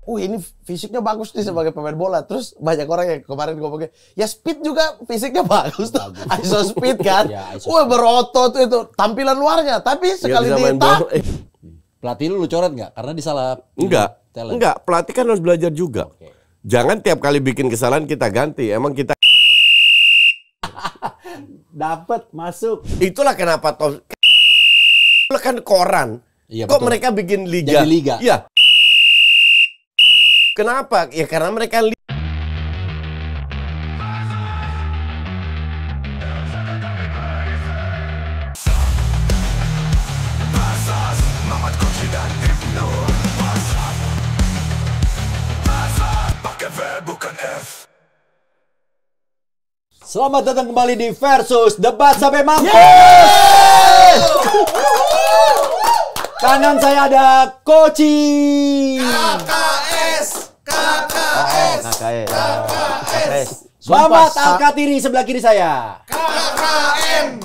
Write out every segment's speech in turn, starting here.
ini fisiknya bagus nih sebagai pemain bola. Terus banyak orang yang kemarin ngomongnya, ya Speed juga fisiknya bagus tuh. ISO Speed kan. Ya, berotot itu. Tampilan luarnya. Tapi sekali pelatih lu coret nggak? Karena disalah. Enggak. Pelatih kan harus belajar juga. Okay. Jangan tiap kali bikin kesalahan kita ganti. Emang kita dapat masuk. Itulah kenapa kan koran. Iya, kok betul. mereka bikin liga? Jadi liga. Iya. Kenapa? Ya karena mereka Selamat datang kembali di Versus Debat Sampai Mampu. Kanan saya ada Koci. KKS. Selamat Al-Katiri sebelah kiri saya. KKM.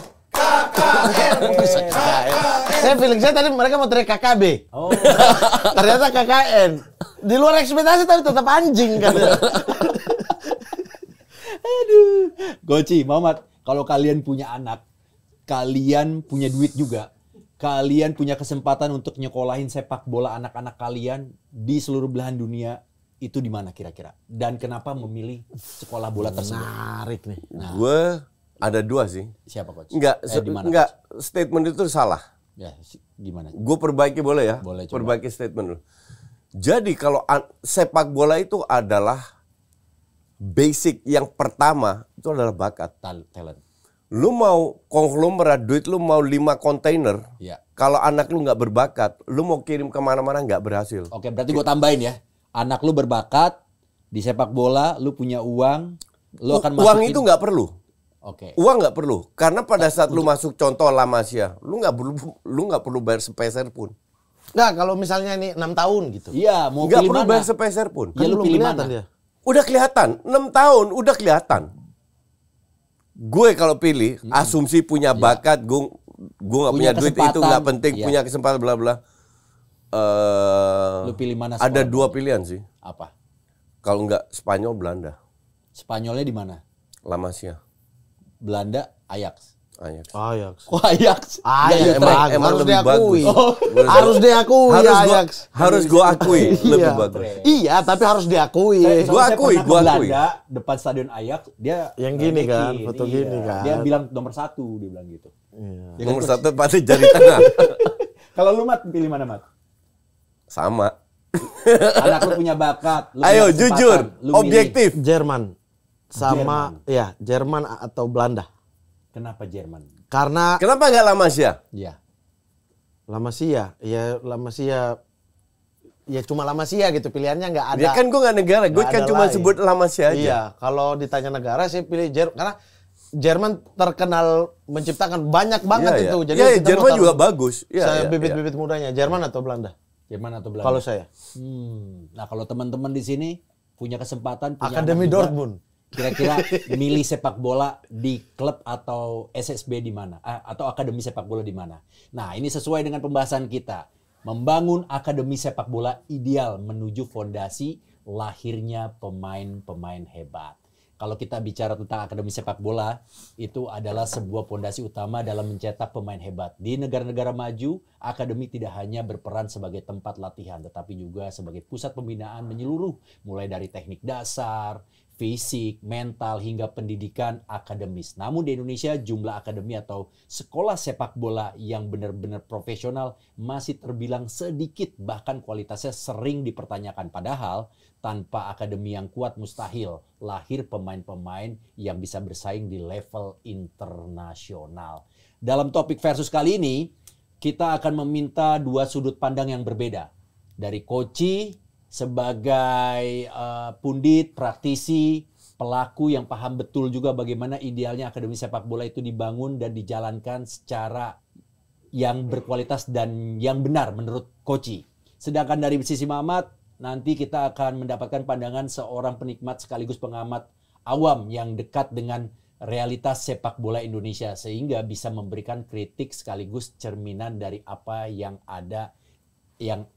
Saya feeling saya tadi mereka mau teriak KKB. Oh. Ternyata KKN. Di luar ekspektasi tapi tetap anjing kan. Aduh. Goci, Muhammad, kalau kalian punya anak, kalian punya duit juga, kalian punya kesempatan untuk nyekolahin sepak bola anak-anak kalian di seluruh belahan dunia, itu di mana kira-kira? Dan kenapa memilih sekolah bola tersebut? Menarik nih. gue ada dua sih. Siapa coach? Enggak, statement itu salah. Ya, gimana? Gue perbaiki boleh ya? Boleh, coba. Perbaiki statement dulu. Jadi kalau sepak bola itu adalah basic yang pertama itu adalah bakat. Talent. Lu mau konglomerat duit, lu mau 5 kontainer. Ya. Kalau anak lu nggak berbakat, lu mau kirim kemana-mana nggak berhasil. Oke, berarti gue tambahin ya. Anak lu berbakat di sepak bola, lu punya uang, lu akan masukin. Uang itu nggak perlu. Oke. Uang nggak perlu, karena pada saat lu masuk contoh La Masia, lu nggak perlu bayar sepeser pun. Nah, kalau misalnya ini 6 tahun gitu. Iya, mau Nggak pilih perlu mana? bayar sepeser pun. Ya, lu belum pilih kelihatan mana? dia. Udah kelihatan, 6 tahun udah kelihatan. Gue kalau pilih, asumsi punya bakat, gue nggak punya duit itu nggak penting, punya kesempatan bla bla. Lu pilih mana? Ada sekolah? 2 pilihan sih. Apa? Kalau nggak Spanyol, Belanda, Spanyolnya di mana? La Masia, Belanda, Ajax. Ajax. Oh, Ajax. Ajax emang harus lebih diakui. bagus. Harus diakui Ajax. Harus gue akui lebih bagus. Iya, tapi harus diakui. Soalnya Gua akui. Belanda, depan stadion Ajax, dia Yang gini kan, naikin, foto gini kan. Dia bilang nomor 1, dia bilang gitu. Iya. Ya kan, Nomor Coach? 1 pasti jari tengah. Kalau lu Mat, pilih mana Mat? Sama. Anak lu punya bakat. Lu Ayo punya kesempatan, jujur, lu milih. objektif. Jerman sama Jerman atau Belanda. Kenapa Jerman? Karena Kenapa nggak La Masia? Iya. La Masia, ya cuma La Masia gitu, pilihannya nggak ada. Ya kan gue nggak negara, gue nggak kan ada cuma lain. sebut La Masia aja. Iya, kalau ditanya negara saya pilih Jerman karena Jerman terkenal menciptakan banyak banget Iya, itu. iya. Jadi Iya, kita Jerman mau juga taruh bagus. Iya, saya iya, bibit-bibit mudanya, Jerman atau Belanda? Jerman atau Belanda? Kalau saya Nah, kalau teman-teman di sini punya kesempatan, punya Akademi anak juga, Dortmund. kira-kira milih sepak bola di klub atau SSB di mana? Atau akademi sepak bola di mana? Nah, ini sesuai dengan pembahasan kita. Membangun akademi sepak bola ideal menuju fondasi lahirnya pemain-pemain hebat. Kalau kita bicara tentang akademi sepak bola, itu adalah sebuah fondasi utama dalam mencetak pemain hebat. Di negara-negara maju, akademi tidak hanya berperan sebagai tempat latihan, tetapi juga sebagai pusat pembinaan menyeluruh, mulai dari teknik dasar, fisik, mental, hingga pendidikan akademis. Namun di Indonesia jumlah akademi atau sekolah sepak bola yang benar-benar profesional masih terbilang sedikit, bahkan kualitasnya sering dipertanyakan. Padahal tanpa akademi yang kuat mustahil lahir pemain-pemain yang bisa bersaing di level internasional. Dalam topik versus kali ini, kita akan meminta 2 sudut pandang yang berbeda. Dari Koci sebagai pundit, praktisi, pelaku yang paham betul juga bagaimana idealnya akademi sepak bola itu dibangun dan dijalankan secara yang berkualitas dan yang benar menurut Koci. Sedangkan dari sisi Mamat, nanti kita akan mendapatkan pandangan seorang penikmat sekaligus pengamat awam yang dekat dengan realitas sepak bola Indonesia sehingga bisa memberikan kritik sekaligus cerminan dari apa yang ada, yang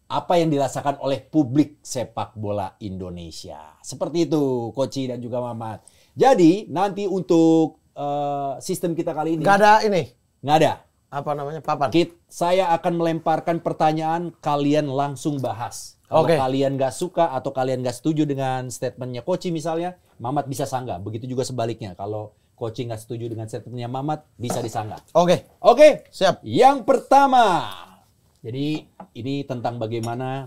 apa yang dirasakan oleh publik sepak bola Indonesia. Seperti itu, Koci dan juga Mamat. Jadi, nanti untuk sistem kita kali ini... Nggak ada ini? Nggak ada. Apa namanya? Papan? Saya akan melemparkan pertanyaan, kalian langsung bahas. Kalau kalian nggak suka atau kalian nggak setuju dengan statementnya Koci misalnya, Mamat bisa sanggah. Begitu juga sebaliknya. Kalau Koci nggak setuju dengan statementnya Mamat, bisa disanggah. Oke. Siap. Yang pertama. Jadi ini tentang bagaimana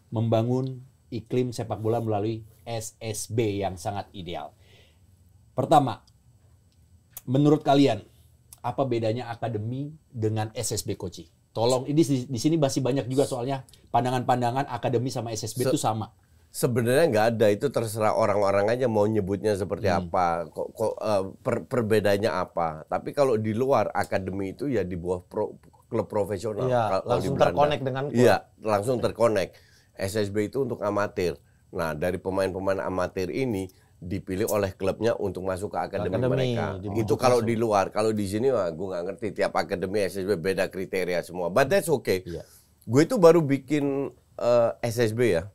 membangun iklim sepak bola melalui SSB yang sangat ideal. Pertama, menurut kalian apa bedanya akademi dengan SSB, Koci? Tolong, ini di sini masih banyak juga soalnya pandangan-pandangan akademi sama SSB itu sama. Sebenarnya nggak ada, itu terserah orang-orang aja mau nyebutnya seperti apa, perbedaannya apa. Tapi kalau di luar akademi itu ya di bawah klub profesional. Iya, langsung terkonek dengan klub. Iya, langsung terkonek. SSB itu untuk amatir. Nah, dari pemain-pemain amatir ini dipilih oleh klubnya untuk masuk ke akademi mereka. Itu kalau di luar. Kalau di sini wah, gue nggak ngerti, tiap akademi SSB beda kriteria semua. But that's okay. Yeah. Gue itu baru bikin SSB ya.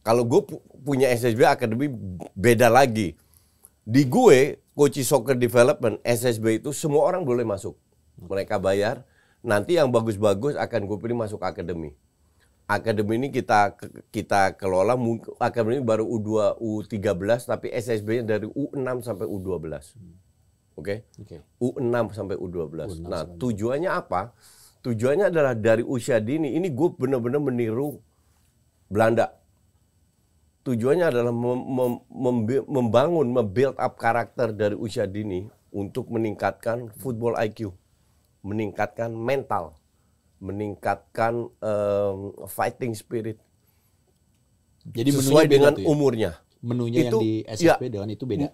Kalau gue punya SSB akademi beda lagi. Di gue, Koci Soccer Development, SSB itu semua orang boleh masuk. Mereka bayar. Nanti yang bagus-bagus akan gue pilih masuk akademi. Akademi ini kita kelola, akademi baru U2, U13, tapi SSB-nya dari U6 sampai U12. Oke? U6 sampai U12. Nah, tujuannya apa? Tujuannya adalah dari usia dini. Ini gue benar-benar meniru Belanda. Tujuannya adalah membuild up karakter dari usia dini untuk meningkatkan football IQ, meningkatkan mental, meningkatkan fighting spirit. Jadi sesuai dengan umurnya. Menunya itu, yang di SSB dengan itu beda?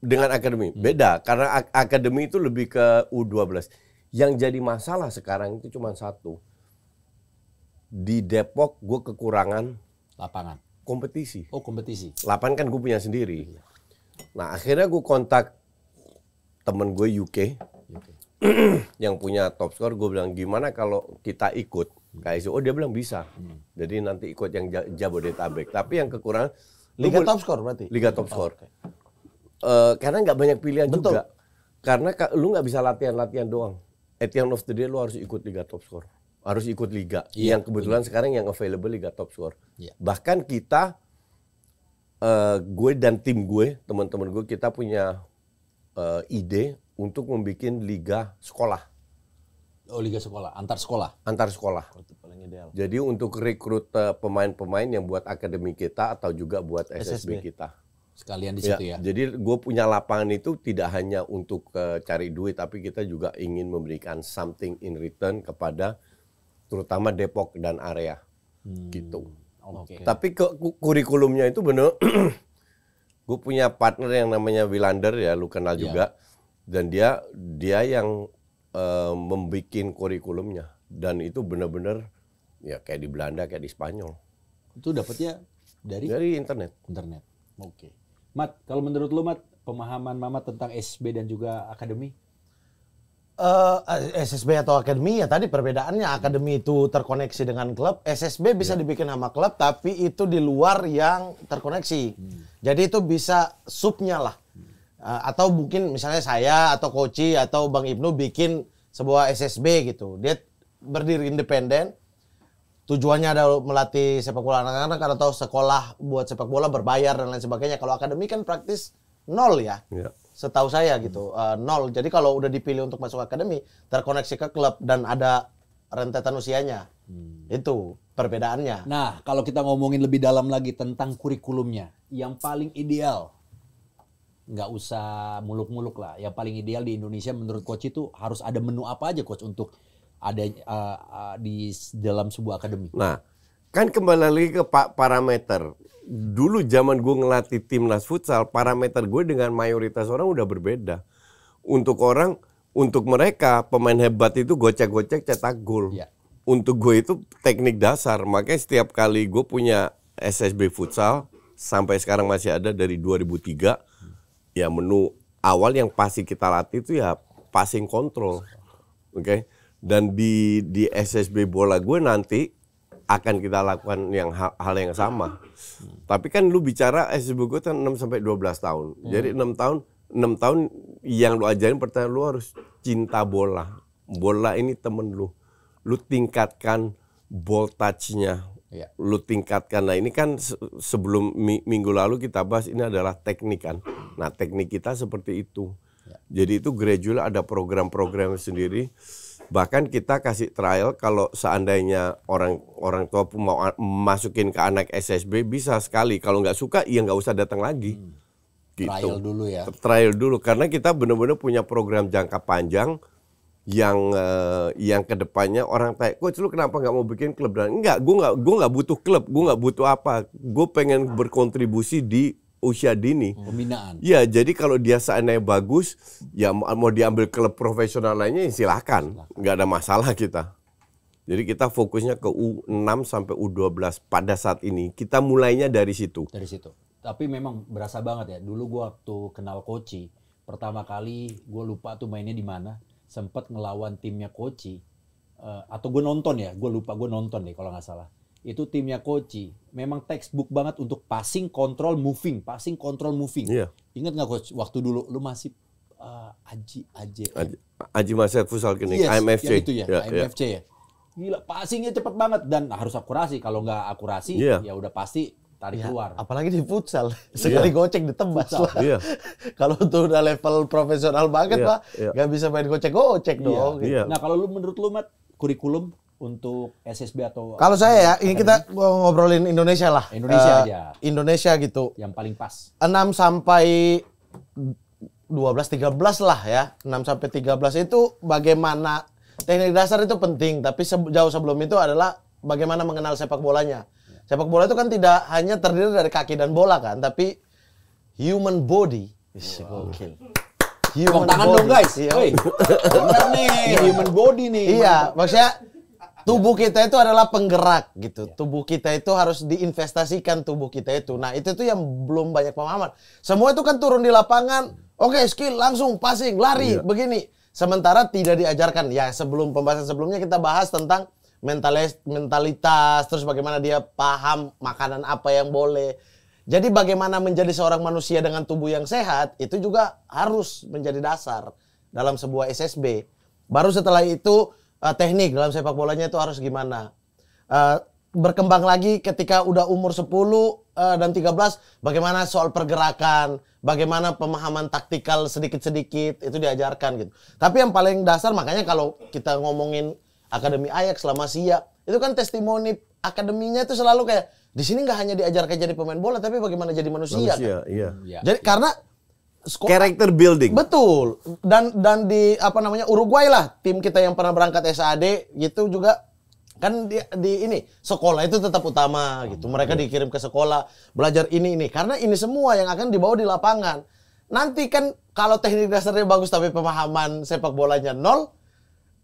Dengan akademi, beda. Karena akademi itu lebih ke U12. Yang jadi masalah sekarang itu cuma satu. Di Depok gue kekurangan lapangan. Kompetisi. Oh, kompetisi. Lapangan kan gue punya sendiri. Nah, akhirnya gue kontak temen gue UK. Yang punya top score, gue bilang gimana kalau kita ikut KSU? Oh, dia bilang bisa. Jadi nanti ikut yang Jabodetabek. Tapi yang kekurangan Liga top score berarti? Liga top score. Karena nggak banyak pilihan juga. Karena lu nggak bisa latihan-latihan doang. At the end of the day lu harus ikut Liga top score. Harus ikut liga. Yang kebetulan sekarang yang available Liga top score. Bahkan kita, gue dan tim gue, teman-teman gue, kita punya ide untuk membuat liga sekolah. Oh, liga sekolah, antar sekolah. Antar sekolah. Itu paling ideal. Jadi untuk rekrut pemain-pemain yang buat akademi kita atau juga buat SSB kita. Sekalian di situ ya. Jadi gue punya lapangan itu tidak hanya untuk cari duit, tapi kita juga ingin memberikan something in return kepada terutama Depok dan area. Gitu. Tapi kurikulumnya itu bener. Gue punya partner yang namanya Wilander ya, lu kenal juga. Dan dia yang membuat kurikulumnya. Dan itu benar-benar ya kayak di Belanda, kayak di Spanyol. Itu dapatnya dari internet. Internet. Oke. Mat, kalau menurut lu Mat, pemahaman Mamat tentang SSB dan juga akademi? SSB atau akademi ya tadi perbedaannya, akademi itu terkoneksi dengan klub, SSB bisa dibikin sama klub tapi itu di luar yang terkoneksi. Jadi itu bisa subnya lah. Atau mungkin misalnya saya atau Koci atau Bang Ibnu bikin sebuah SSB gitu. Dia berdiri independen. Tujuannya adalah melatih sepak bola anak-anak atau sekolah buat sepak bola berbayar dan lain sebagainya. Kalau akademi kan praktis nol ya. Setahu saya gitu, nol. Jadi kalau udah dipilih untuk masuk akademi, terkoneksi ke klub dan ada rentetan usianya. Itu perbedaannya. Nah, kalau kita ngomongin lebih dalam lagi tentang kurikulumnya, yang paling ideal, nggak usah muluk-muluk lah. Yang paling ideal di Indonesia menurut Coach itu harus ada menu apa aja Coach untuk ada di dalam sebuah akademi. Nah, kan kembali lagi ke parameter. Dulu zaman gue ngelatih timnas futsal, parameter gue dengan mayoritas orang udah berbeda. Untuk mereka pemain hebat itu gocek-gocek cetak gol. Untuk gue itu teknik dasar. Makanya setiap kali gue punya SSB futsal sampai sekarang masih ada dari 2003. Ya menu awal yang pasti kita latih itu ya passing control. Oke. Dan di SSB bola gue nanti akan kita lakukan yang hal yang sama. Tapi kan lu bicara SSB gue kan 6 sampai 12 tahun. Jadi 6 tahun yang lu ajarin pertama lu harus cinta bola. Bola ini temen lu. Lu tingkatkan ball touch-nya. Iya. Lu tingkatkan. Nah, ini kan sebelum minggu lalu kita bahas ini adalah teknik kan. Nah, teknik kita seperti itu. Jadi itu gradual ada program-program sendiri. Bahkan kita kasih trial kalau seandainya orang tua mau masukin ke anak SSB bisa sekali. Kalau nggak suka ya nggak usah datang lagi. Gitu. Trial dulu ya. Trial dulu karena kita benar-benar punya program jangka panjang yang kedepannya orang tanya, coach lu kenapa nggak mau bikin klub? Dan enggak, gue nggak butuh klub, gue nggak butuh apa. Gue pengen berkontribusi di usia dini. Pembinaan. Ya, jadi kalau dia seandainya bagus, ya mau diambil klub profesional lainnya, ya silakan. Nggak ada masalah kita. Jadi kita fokusnya ke U6 sampai U12 pada saat ini. Kita mulainya dari situ. Dari situ. Tapi memang berasa banget ya. Dulu gue waktu kenal Koci, pertama kali gue lupa tuh mainnya di mana. Sempat ngelawan timnya Koci. Atau gue nonton ya. Gue lupa, gue nonton deh kalau nggak salah. Itu timnya Koci. Memang textbook banget untuk passing, control, moving. Passing, control, moving. Iya. Ingat nggak Coach? Waktu dulu lu masih Aji Maset Futsal Klinik, yes, AMFC. yang itu ya, AMFC ya. Gila, passingnya cepet banget dan harus akurasi. Kalau nggak akurasi, ya udah pasti tarik keluar. Apalagi di futsal, sekali gocek ditebas lah. Iya. Kalau itu udah level profesional banget Pak, nggak bisa main gocek-gocek dong. Iya. Nah kalau menurut lu Mat, kurikulum untuk SSB atau... Kalau saya ya, ini kita ngobrolin Indonesia lah. Indonesia aja. Indonesia gitu. Yang paling pas. 6 sampai 12, 13 lah ya. 6 sampai 13 itu bagaimana, teknik dasar itu penting. Tapi jauh sebelum itu adalah bagaimana mengenal sepak bolanya. Sepak bola itu kan tidak hanya terdiri dari kaki dan bola kan. Tapi human body. Gokil. Tepuk tangan dong guys. Woi, bener nih, human body nih. Iya, maksudnya tubuh kita itu adalah penggerak gitu. Tubuh kita itu harus diinvestasikan tubuh kita itu. Nah, itu tuh yang belum banyak pemahaman. Semua itu kan turun di lapangan. Oke, skill langsung passing, lari, begini. Sementara tidak diajarkan. Ya, sebelum pembahasan sebelumnya kita bahas tentang mentalitas, terus bagaimana dia paham makanan apa yang boleh. Jadi bagaimana menjadi seorang manusia dengan tubuh yang sehat itu juga harus menjadi dasar dalam sebuah SSB. Baru setelah itu teknik dalam sepak bolanya itu harus gimana. Berkembang lagi ketika udah umur 10 dan 13, bagaimana soal pergerakan, bagaimana pemahaman taktikal sedikit-sedikit itu diajarkan gitu. Tapi yang paling dasar makanya kalau kita ngomongin Akademi Ajax selama siap, itu kan testimoni akademinya itu selalu kayak di sini nggak hanya diajarkan jadi pemain bola, tapi bagaimana jadi manusia kan? Iya. Jadi karena character building. Betul. Dan di Uruguay lah, tim kita yang pernah berangkat SAD gitu juga kan di ini sekolah itu tetap utama gitu. Mereka dikirim ke sekolah belajar ini karena ini semua yang akan dibawa di lapangan. Nanti kan kalau teknik dasarnya bagus tapi pemahaman sepak bolanya nol,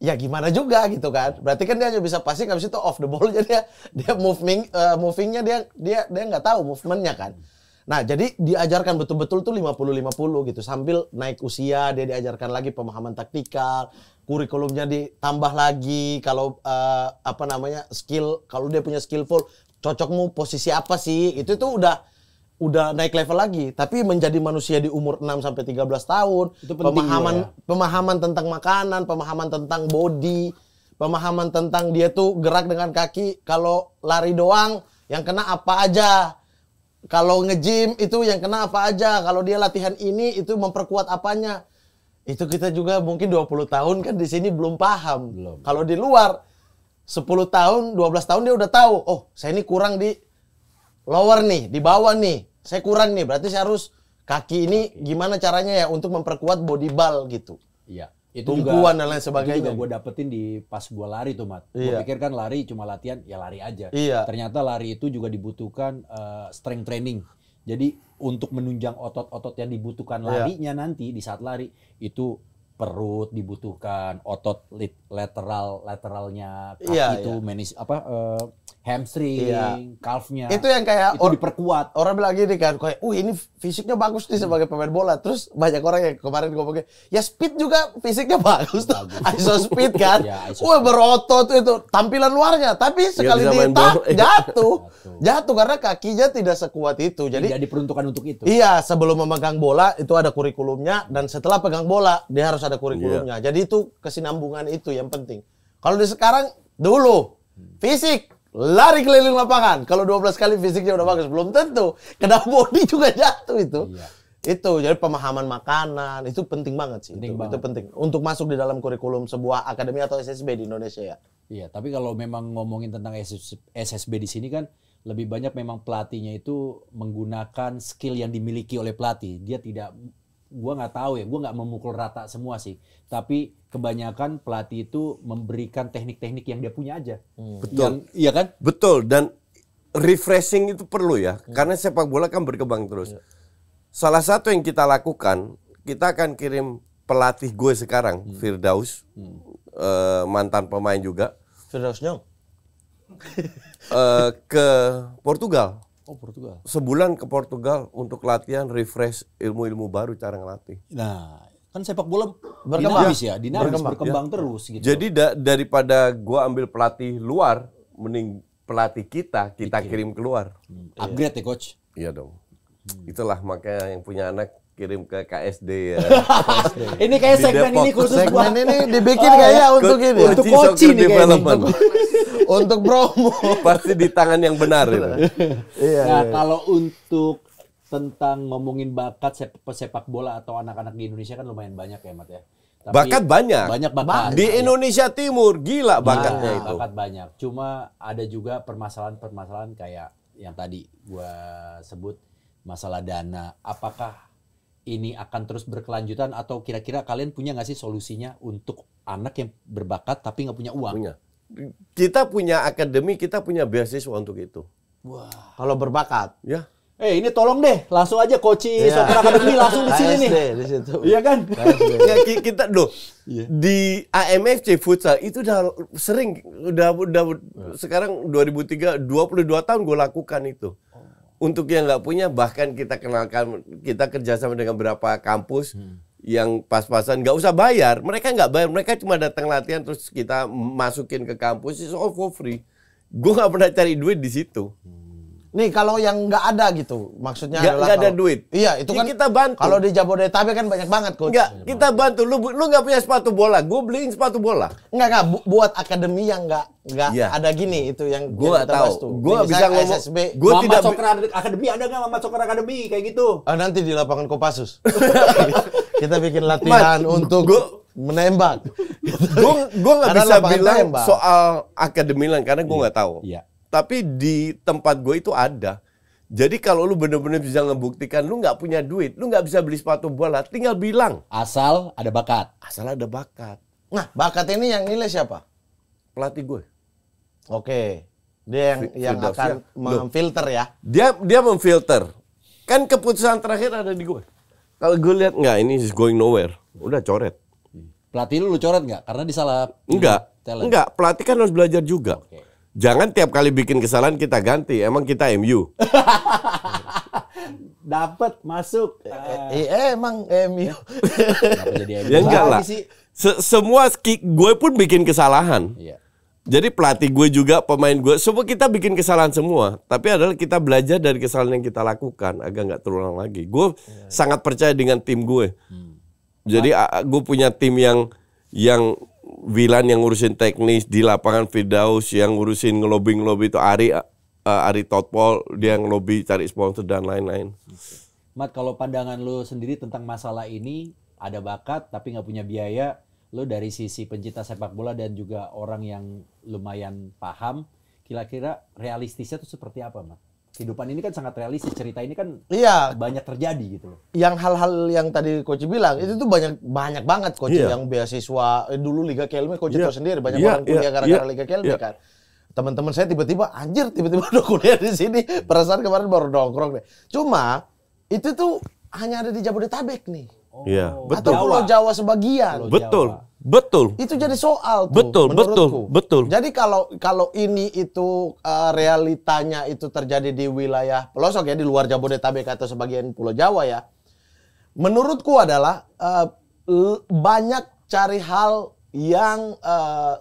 ya gimana juga gitu kan. Berarti kan dia hanya bisa passing, habis itu off the ball jadi dia movingnya dia nggak tahu movementnya kan. Nah, jadi diajarkan betul-betul tuh 50-50 gitu. Sambil naik usia dia diajarkan lagi pemahaman taktikal, kurikulumnya ditambah lagi kalau skill, kalau dia punya skillful, cocokmu posisi apa sih? Itu tuh udah naik level lagi. Tapi menjadi manusia di umur 6 sampai 13 tahun, itu pemahaman tentang makanan, pemahaman tentang body, pemahaman tentang dia tuh gerak dengan kaki, kalau lari doang yang kena apa aja. Kalau nge-gym itu yang kena apa aja. Kalau dia latihan ini itu memperkuat apanya. Itu kita juga mungkin 20 tahun kan di sini belum paham. Kalau di luar 10 tahun, 12 tahun dia udah tahu. Oh, saya ini kurang di lower nih, di bawah nih. Saya kurang nih, berarti saya harus kaki ini gimana caranya ya untuk memperkuat body ball gitu. Iya. Tumpuan dan lain sebagainya. Itu juga gue dapetin di pas gue lari tuh, Mat. Gue pikir kan lari cuma latihan, ya lari aja. Iya. Ternyata lari itu juga dibutuhkan strength training. Jadi untuk menunjang otot-otot yang dibutuhkan larinya nanti di saat lari itu perut dibutuhkan, otot lateralnya kaki itu hamstring, calfnya. Itu yang kayak itu diperkuat. Orang bilang gini kan, kayak, ini fisiknya bagus nih sebagai pemain bola. Terus banyak orang yang kemarin ngomongnya, ya speed juga fisiknya bagus tuh. ISO speed kan. Ya, berotot itu tampilan luarnya, tapi sekali jatuh karena kakinya tidak sekuat itu. Jadi tidak diperuntukkan untuk itu. Iya, sebelum memegang bola itu ada kurikulumnya, dan setelah pegang bola dia harus ada kurikulumnya. Jadi itu kesinambungan itu yang penting. Kalau di sekarang dulu fisik lari keliling lapangan. Kalau 12 kali fisiknya udah bagus, belum tentu. Kena body juga jatuh itu. Iya. Itu, jadi pemahaman makanan, itu penting banget sih. Itu penting. Untuk masuk di dalam kurikulum sebuah akademi atau SSB di Indonesia ya. Iya, tapi kalau memang ngomongin tentang SSB di sini kan, lebih banyak memang pelatihnya itu menggunakan skill yang dimiliki oleh pelatih. Dia tidak, gua nggak tahu ya, gua nggak memukul rata semua sih. Tapi kebanyakan pelatih itu memberikan teknik-teknik yang dia punya aja. Betul. Iya kan? Betul, dan refreshing itu perlu ya. Karena sepak bola kan berkembang terus. Salah satu yang kita lakukan, kita akan kirim pelatih gue sekarang, Firdaus, mantan pemain juga. Firdaus Nyong? Ke Portugal. Oh, Portugal. Sebulan ke Portugal untuk latihan, refresh ilmu-ilmu baru cara ngelatih. Nah, kan sepak bola berkembang dinamis, berkembang terus gitu. Jadi daripada gua ambil pelatih luar, mending pelatih kita kirim keluar. Upgrade ya, coach. Iya dong. Itulah makanya yang punya anak kirim ke KSD ya. Ini kayak segmen ini khusus segmen ini dibikin kayaknya untuk ini. Untuk coaching nih kayaknya. Untuk promo. Pasti di tangan yang benar itu. Nah, kalau untuk tentang ngomongin bakat sepak bola atau anak-anak di Indonesia kan lumayan banyak ya, Mat ya. Tapi bakat banyak. Banyak bakat. Di Indonesia Timur gila bakatnya itu. Bakat banyak. Cuma ada juga permasalahan-permasalahan kayak yang tadi gua sebut masalah dana. Apakah ini akan terus berkelanjutan atau kira-kira kalian punya nggak sih solusinya untuk anak yang berbakat tapi nggak punya uang? Punya. Kita punya akademi, kita punya beasiswa untuk itu. Wah. Kalau berbakat. Ya. Ini tolong deh, langsung aja coaching Soccer Academy langsung di sini nih. Di situ. Iya kan? Ya, kita di AMFC futsal itu udah sering, udah sekarang 2003 22 tahun gue lakukan itu. Untuk yang nggak punya, bahkan kita kenalkan, kita kerjasama dengan beberapa kampus yang pas-pasan nggak usah bayar. Mereka nggak bayar, mereka cuma datang latihan terus kita masukin ke kampus, it's all for free. Gue nggak pernah cari duit di situ. Nih kalau yang nggak ada gitu, maksudnya nggak ada duit. Iya, itu kan kita bantu. Kalau di Jabodetabek kan banyak banget, Coach. Nggak, kita bantu. Lu nggak punya sepatu bola, gue beliin sepatu bola. Nggak, buat akademi yang nggak ada gini, itu yang gue nggak tahu. Gue bisa ngomong. SSB. Gue tidak. Soccer Academy ada nggak Mamat Soccer Academy kayak gitu? Nanti di lapangan Kopassus. Kita bikin latihan untuk menembak. Gue nggak bisa bilang soal akademi lain karena gue nggak tahu. Iya. Tapi di tempat gue itu ada. Jadi kalau lu bener-bener bisa ngebuktikan lu nggak punya duit, lu nggak bisa beli sepatu bola, tinggal bilang. Asal ada bakat. Asal ada bakat. Nah, bakat ini yang nilai siapa? Pelatih gue. Oke. Dia yang akan memfilter ya. Dia memfilter. Kan keputusan terakhir ada di gue. Kalau gue lihat nggak, ini is going nowhere, udah coret. Pelatih lu coret nggak? Karena disalah. Enggak. Pelatih kan harus belajar juga. Okay. Jangan tiap kali bikin kesalahan kita ganti. Emang kita MU. Dapat masuk. Emang MU. Ya enggak lah. Semua gue pun bikin kesalahan. Iya. Jadi pelatih gue juga, pemain gue, semua kita bikin kesalahan semua. Tapi adalah kita belajar dari kesalahan yang kita lakukan agar nggak terulang lagi. Gue sangat percaya dengan tim gue. Jadi gue punya tim yang Wilan yang ngurusin teknis di lapangan, Firdaus yang ngurusin ngelobi itu, Ari Totpol dia yang ngelobi cari sponsor dan lain-lain. Mat, kalau pandangan lu sendiri tentang masalah ini, ada bakat tapi nggak punya biaya, lu dari sisi pencinta sepak bola dan juga orang yang lumayan paham, kira-kira realistisnya itu seperti apa, Mat? Kehidupan ini kan sangat realistis, cerita ini kan banyak terjadi gitu loh. Yang hal-hal yang tadi Coach bilang itu tuh banyak banget Coach yang beasiswa dulu Liga Kelme, Coach tahu sendiri banyak orang kuliah gara-gara Liga Kelme kan. Teman-teman saya tiba-tiba udah kuliah di sini. Perasaan kemarin baru nongkrong deh. Cuma itu tuh hanya ada di Jabodetabek nih. Iya, betul. Atau Pulau Jawa sebagian. Betul. Betul. Itu jadi soal tuh. Betul, menurutku. betul. Jadi kalau ini itu realitanya itu terjadi di wilayah pelosok ya, di luar Jabodetabek atau sebagian Pulau Jawa ya. Menurutku adalah banyak cari hal yang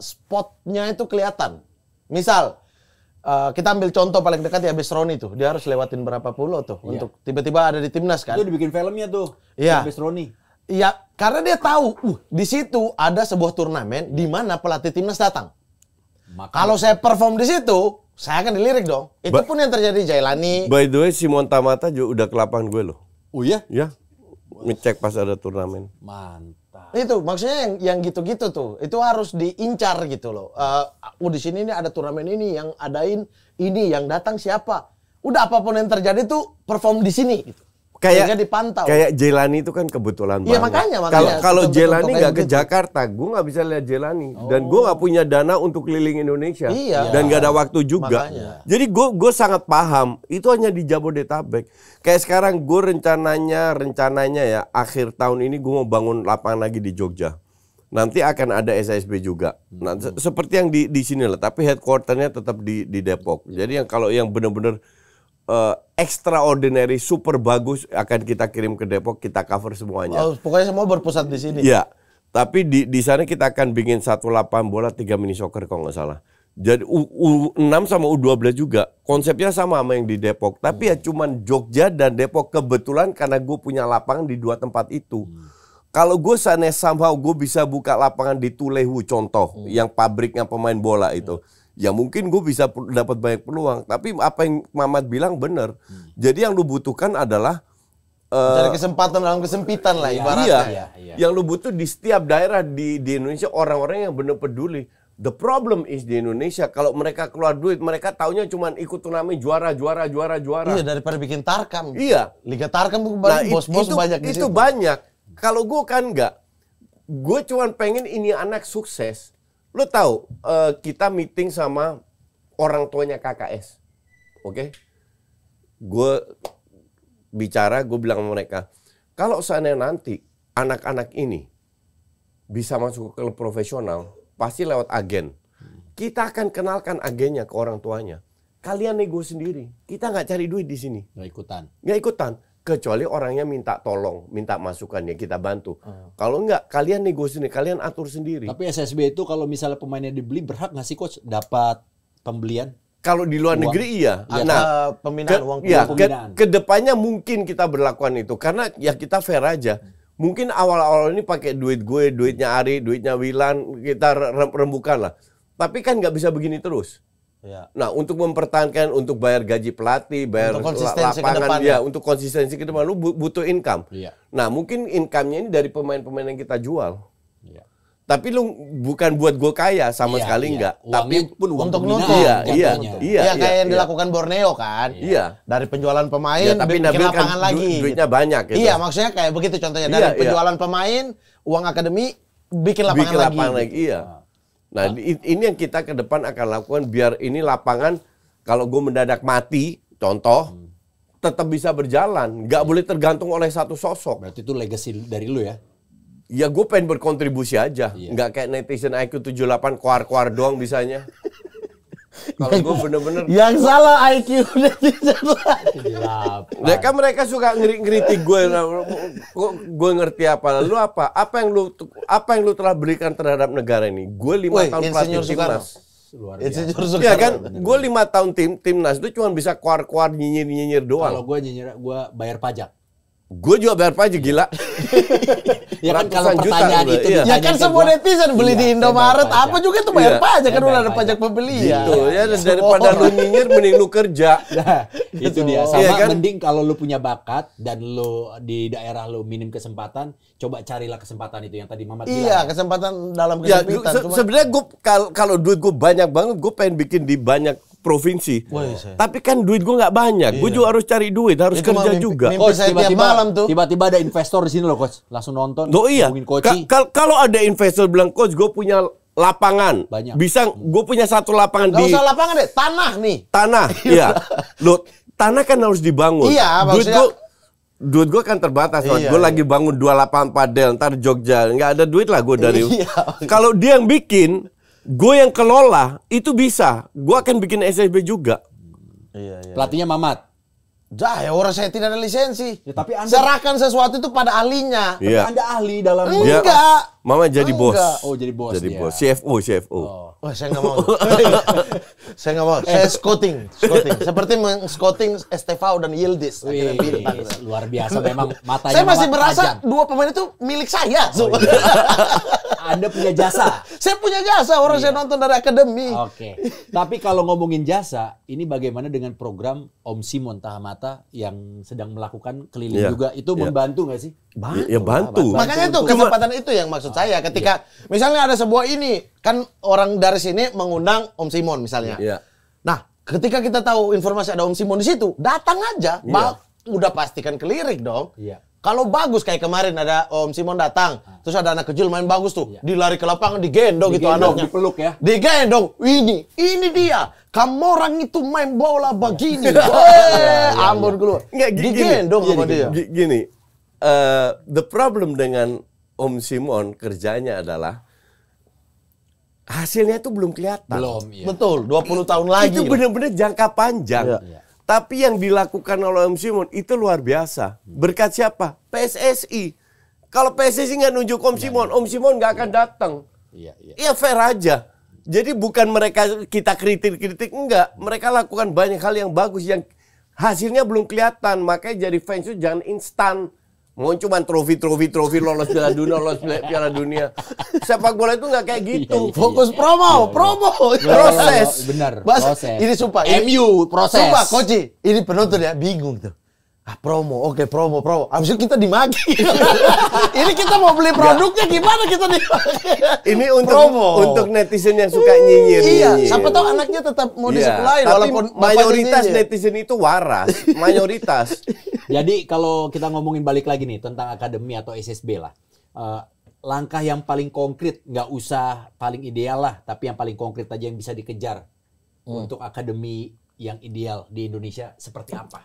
spotnya itu kelihatan. Misal kita ambil contoh paling dekat ya Besroni tuh. Dia harus lewatin berapa pulau tuh untuk tiba-tiba ada di timnas kan. Itu dibikin filmnya tuh. Iya. Besroni. Iya, karena dia tahu di situ ada sebuah turnamen di mana pelatih timnas datang. Kalau saya perform di situ, saya akan dilirik dong. Itu pun yang terjadi Jailani. By the way, Simon Tamata juga udah ke lapangan gue loh. Oh iya? Ya, ngecek pas ada turnamen. Mantap. Itu maksudnya yang gitu-gitu tuh. Itu harus diincar gitu loh. Di sini nih ada turnamen ini yang adain ini yang datang siapa. Udah apapun yang terjadi tuh perform di sini gitu. Sehingga dipantau. Kayak Jelani itu kan kebetulan Iya, banget. makanya. Kalau Jelani nggak ke gitu. Jakarta, gue nggak bisa lihat Jelani. Dan gue nggak punya dana untuk keliling Indonesia. Iya. Dan nggak ada waktu juga. Makanya. Jadi gue sangat paham. Itu hanya di Jabodetabek. Kayak sekarang gue rencananya ya akhir tahun ini gue mau bangun lapangan lagi di Jogja. Nanti akan ada SSB juga. Nah, seperti yang di sini lah. Tapi headquarternya tetap di Depok. Jadi yang kalau yang benar-benar extraordinary, super bagus akan kita kirim ke Depok, kita cover semuanya. Oh, pokoknya semua berpusat di sini. Iya, tapi di sana kita akan bikin 1 lapangan bola 3 mini soccer kalau nggak salah. Jadi U6 sama U12 juga konsepnya sama yang di Depok. Tapi ya cuman Jogja dan Depok kebetulan karena gue punya lapangan di 2 tempat itu. Kalau gue sana somehow gue bisa buka lapangan di Tulehu contoh, yang pabriknya pemain bola itu. Ya mungkin gue bisa dapat banyak peluang. Tapi apa yang Mamat bilang benar. Jadi yang lu butuhkan adalah cari kesempatan dalam kesempitan lah ibaratnya. Iya. Yang lu butuh di setiap daerah di Indonesia orang-orang yang benar peduli. The problem is di Indonesia kalau mereka keluar duit mereka taunya cuma ikut turnamen juara. Iya, daripada bikin Tarkam. Iya. Liga Tarkam tuh banyak bos-bos banyak di situ. Itu banyak. Kalau gue kan enggak. Gue cuma pengen ini anak sukses. Lo tahu, kita meeting sama orang tuanya KKS, oke? Gue bicara, gue bilang sama mereka, kalau seandainya nanti anak-anak ini bisa masuk ke klub profesional, pasti lewat agen. Kita akan kenalkan agennya ke orang tuanya. Kalian nego sendiri, kita nggak cari duit di sini. Nggak ikutan. Kecuali orangnya minta tolong, minta masukan ya kita bantu. Kalau enggak, kalian nego sendiri, kalian atur sendiri. Tapi SSB itu kalau misalnya pemainnya dibeli berhak nggak sih coach dapat pembelian? Kalau di luar negeri iya. Nah, pembinaan uang kedepannya mungkin kita berlakukan itu karena ya kita fair aja. Mungkin awal-awal ini pakai duit gue, duitnya Ari, duitnya Wilan, kita rembukan lah. Tapi kan nggak bisa begini terus. Ya. Nah, untuk mempertahankan, untuk bayar gaji pelatih, bayar lapangan, ya, untuk konsistensi ke depan, lu butuh income. Ya. Nah, mungkin income-nya ini dari pemain-pemain yang kita jual. Ya. Tapi lu bukan buat gue kaya sama sekali enggak. Uangnya Tapi pun uang untuk pembinaan. Iya, kayak yang dilakukan Borneo kan. Iya. Dari penjualan pemain, Ya, tapi bikin Nabil lapangan kan lagi. duitnya banyak gitu. Iya, maksudnya kayak begitu contohnya. Dari penjualan pemain, uang akademi, bikin lapangan lagi. Iya. Nah, ini yang kita ke depan akan lakukan biar ini lapangan kalau gue mendadak mati, contoh, tetap bisa berjalan. Nggak boleh tergantung oleh satu sosok. Berarti itu legacy dari lu ya? Ya gue pengen berkontribusi aja. Nggak kayak netizen IQ 78 kuar-kuar doang bisanya. Kalau gue bener-bener yang salah IQ netizen. Mereka suka ngeritik gue. Gue ngerti apa? Lu apa? Apa yang lu telah berikan terhadap negara ini? Gue 5 tahun pelatih timnas. Ya kan, gue 5 tahun timnas itu cuma bisa kuar-kuar nyinyir doang. Kalau gue nyinyir, gue bayar pajak. Gue juga bayar pajak gila. Ya kan kalau pertanyaan itu ya kan semua netizen beli di Indomaret apa juga tuh bayar pajak kan udah ada pajak pembelian. Gitu ya, daripada lu nyinyir mending lu kerja. Nah, itu dia. Sama mending kalau lu punya bakat dan lu di daerah lu minim kesempatan, coba carilah kesempatan itu yang tadi Mamat bilang. Iya, kesempatan dalam kesempitan. Sebenarnya gue kalau duit gue banyak banget, gue pengen bikin di banyak provinsi. Tapi kan duit gue nggak banyak. Gue juga harus cari duit, harus kerja juga. Coach, tiba-tiba ada investor di sini loh, coach. Langsung nonton. Oh iya. Kalau ada investor bilang, coach, gue punya lapangan. Banyak. Bisa, gue punya 1 lapangan Gak usah lapangan deh, tanah nih. Tanah, iya. Loh, tanah kan harus dibangun. Iya, duit maksudnya duit gue kan terbatas. Iya, Gue lagi bangun 284 Del, ntar Jogja, nggak ada duit lah gue dari. Iya. Kalau dia yang bikin, gue yang kelola, itu bisa. Gue akan bikin SSB juga. Iya. Pelatihnya Mamat. Ya orang saya tidak ada lisensi. Ya, tapi Anda serahkan sesuatu itu pada ahlinya. Iya. Anda ahli dalam Enggak. Mama jadi bos. Oh, jadi bos. Jadi dia. bos. CFO. Oh. Wah, saya nggak mau. Saya nggak mau. Saya scouting. Seperti scouting Estevao dan Yildiz. Wih, luar biasa memang matanya. Saya masih Mamat merasa tajam. dua pemain itu milik saya. Anda punya jasa. Saya punya jasa, orang saya nonton dari akademi. Oke. Tapi kalau ngomongin jasa, ini bagaimana dengan program Om Simon Tahamata yang sedang melakukan keliling Iya. juga? Itu membantu nggak sih? Ya bantu. Makanya itu kesempatan itu yang maksud saya. Ketika misalnya ada sebuah ini, kan orang dari sini mengundang Om Simon misalnya. Iya. Nah, ketika kita tahu informasi ada Om Simon di situ, datang aja. Iya. Udah pastikan kelirik dong. Iya. Kalau bagus kayak kemarin ada Om Simon datang, terus ada anak kecil main bagus tuh, dilari ke lapangan, digendong gitu Digendong, anaknya. dipeluk ya. Digendong. Ini dia. Kamu orang itu main bola begini. Ampun keluar. Nggak, Digendong sama dia. Gini, the problem dengan Om Simon kerjanya adalah hasilnya itu belum kelihatan. Belum. Iya. Betul, 20 tahun lagi. Itu benar-benar jangka panjang. Iya. Tapi yang dilakukan oleh Om Simon itu luar biasa. Berkat siapa? PSSI. Kalau PSSI nggak nunjuk Om Simon nggak akan datang. Iya. Ya fair aja. Jadi bukan mereka kita kritik enggak. Mereka lakukan banyak hal yang bagus yang hasilnya belum kelihatan. Makanya jadi fans itu jangan instan. Mau cuman trofi lolos Piala Dunia. Sepak bola itu nggak kayak gitu. Fokus promo. Proses. Benar. Proses. Ini sumpah. MU proses. Sumpah, Koci. Ini penonton ya bingung tuh. Promo. Habis itu kita dimaki. Ini kita mau beli produknya gimana kita dimaki? Ini Promo. untuk netizen yang suka nyinyir. Iya, siapa tahu anaknya tetap mau disepelai Tapi walaupun mayoritas bapaknya netizen itu waras. Mayoritas. Jadi kalau kita ngomongin balik lagi nih tentang akademi atau SSB lah. Langkah yang paling konkret, nggak usah paling ideal lah, tapi yang paling konkret aja yang bisa dikejar untuk akademi yang ideal di Indonesia seperti apa?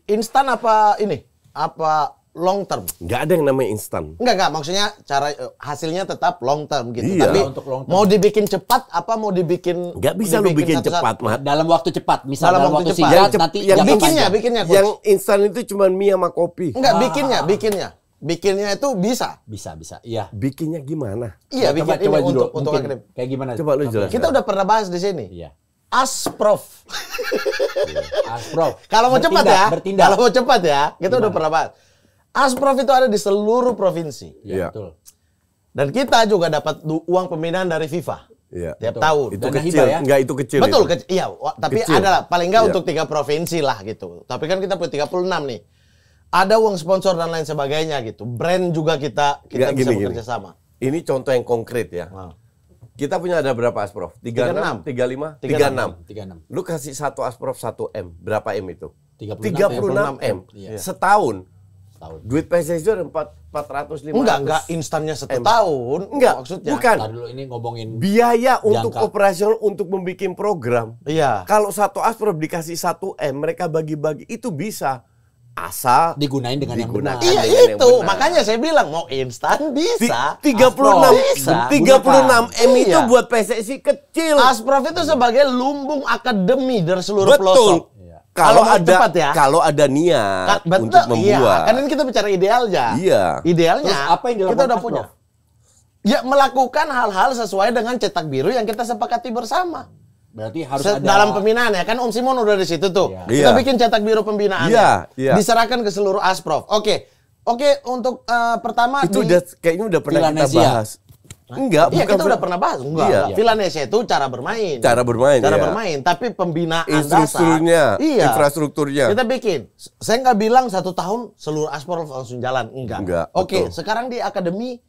instan apa ini? Apa long term? Nggak ada yang namanya instan. Enggak, maksudnya cara hasilnya tetap long term gitu. Iya. Tapi Untuk long term. mau dibikin cepat apa mau dibikin Nggak bisa lu bikin satu-satu? cepat, Mat. Dalam waktu cepat, misal Dalam dalam waktu waktu cepat. singkat Yang nanti yang jangka bikinnya, panjang. bikinnya, Coach. Yang instan itu cuma mie sama kopi. Enggak, bikinnya. Bikinnya itu bisa. Bisa, iya. Bikinnya gimana? Iya, Coba bikin ini dulu, untuk mungkin akademi. kayak gimana? Coba lu jelaskan. Kita udah pernah bahas di sini. Iya. Asprof. Asprof. Kalau mau cepat ya. Bertindak. Kalau mau cepat ya, kita udah pernah bahas. Asprof itu ada di seluruh provinsi. Iya. Betul. Dan kita juga dapat uang pembinaan dari FIFA. Iya. Tiap Betul. tahun. Itu Dana kecil. hibah ya? Enggak, itu kecil. Betul, itu. iya. Tapi Kecil. ada lah, paling nggak Iya. untuk 3 provinsi lah gitu. Tapi kan kita punya 36 nih. Ada uang sponsor dan lain sebagainya gitu. Brand juga kita Nggak, bisa gini. bekerja sama. Ini contoh yang konkret ya. Nah. Kita punya ada berapa Asprof? 36, 35, 36. 36. Lu kasih satu Asprof 1 M. Berapa M itu? 36 36 M. Iya. Setahun. Tahun. Duit PSSI itu ada 450. Enggak instannya setahun. Enggak, Maksudnya. bukan. Tadi dulu ini ngomongin Biaya untuk Jangka. operasional untuk membuat program. Iya. Kalau satu Asprof dikasih 1 M, mereka bagi-bagi itu bisa. Asal digunain dengan yang digunakan. benar. Iya dengan yang itu, benar. makanya saya bilang mau instan bisa. 36 Bisa. 36 M itu Iya. buat PSSI kecil. Asprof itu sebagai lumbung akademi dari seluruh Betul. pelosok. Iya. Kalau mau ada cepat ya. kalau ada niat Betul, untuk membuat. Iya. Kan ini kita bicara idealnya. Iya. Idealnya Terus apa yang dilakukan kita udah Asprof? punya. Ya melakukan hal-hal sesuai dengan cetak biru yang kita sepakati bersama. Berarti harus ada Dalam pembinaan ya kan Om Simon udah di situ tuh. Iya. Kita Iya. bikin cetak biru pembinaan. Iya. Diserahkan ke seluruh Asprof. Oke, untuk pertama Itu udah kayaknya udah pernah kita Villanesia. bahas. Enggak, Iya, bukan kita udah pernah bahas. Enggak. Iya. Villanesia itu cara bermain. Cara bermain, Cara iya. bermain, tapi pembinaan Infrastrukturnya, dasar. Iya. infrastrukturnya. Kita bikin. Saya nggak bilang 1 tahun seluruh Asprof langsung jalan. Enggak. Oke, betul. sekarang di akademi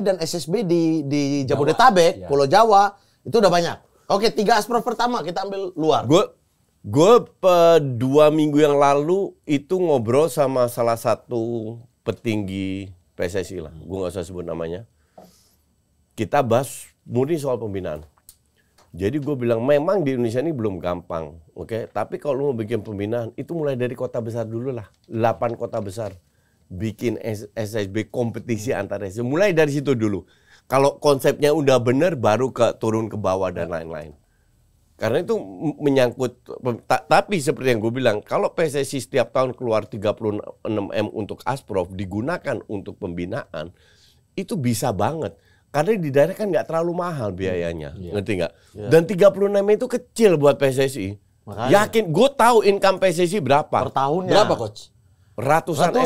dan SSB di Jabodetabek, Iya. Pulau Jawa, itu udah banyak. Oke, 3 Asprof pertama kita ambil luar. Gue 2 minggu yang lalu itu ngobrol sama salah satu petinggi PSSI lah. Gue nggak usah sebut namanya. Kita bahas murni soal pembinaan. Jadi gue bilang memang di Indonesia ini belum gampang, oke? Tapi kalau lu mau bikin pembinaan, itu mulai dari kota besar dulu lah. 8 kota besar. Bikin SSB kompetisi antar SSB. Mulai dari situ dulu. Kalau konsepnya udah bener, baru turun ke bawah dan lain-lain. Karena itu menyangkut, tapi seperti yang gue bilang, kalau PSSI setiap tahun keluar 36M untuk Asprof, digunakan untuk pembinaan, itu bisa banget. Karena di daerah kan nggak terlalu mahal biayanya, ngerti nggak? Dan 36 itu kecil buat PSSI. Makanya. Yakin, gue tahu income PSSI berapa? Per tahunnya. Berapa, Coach? Ratusan M.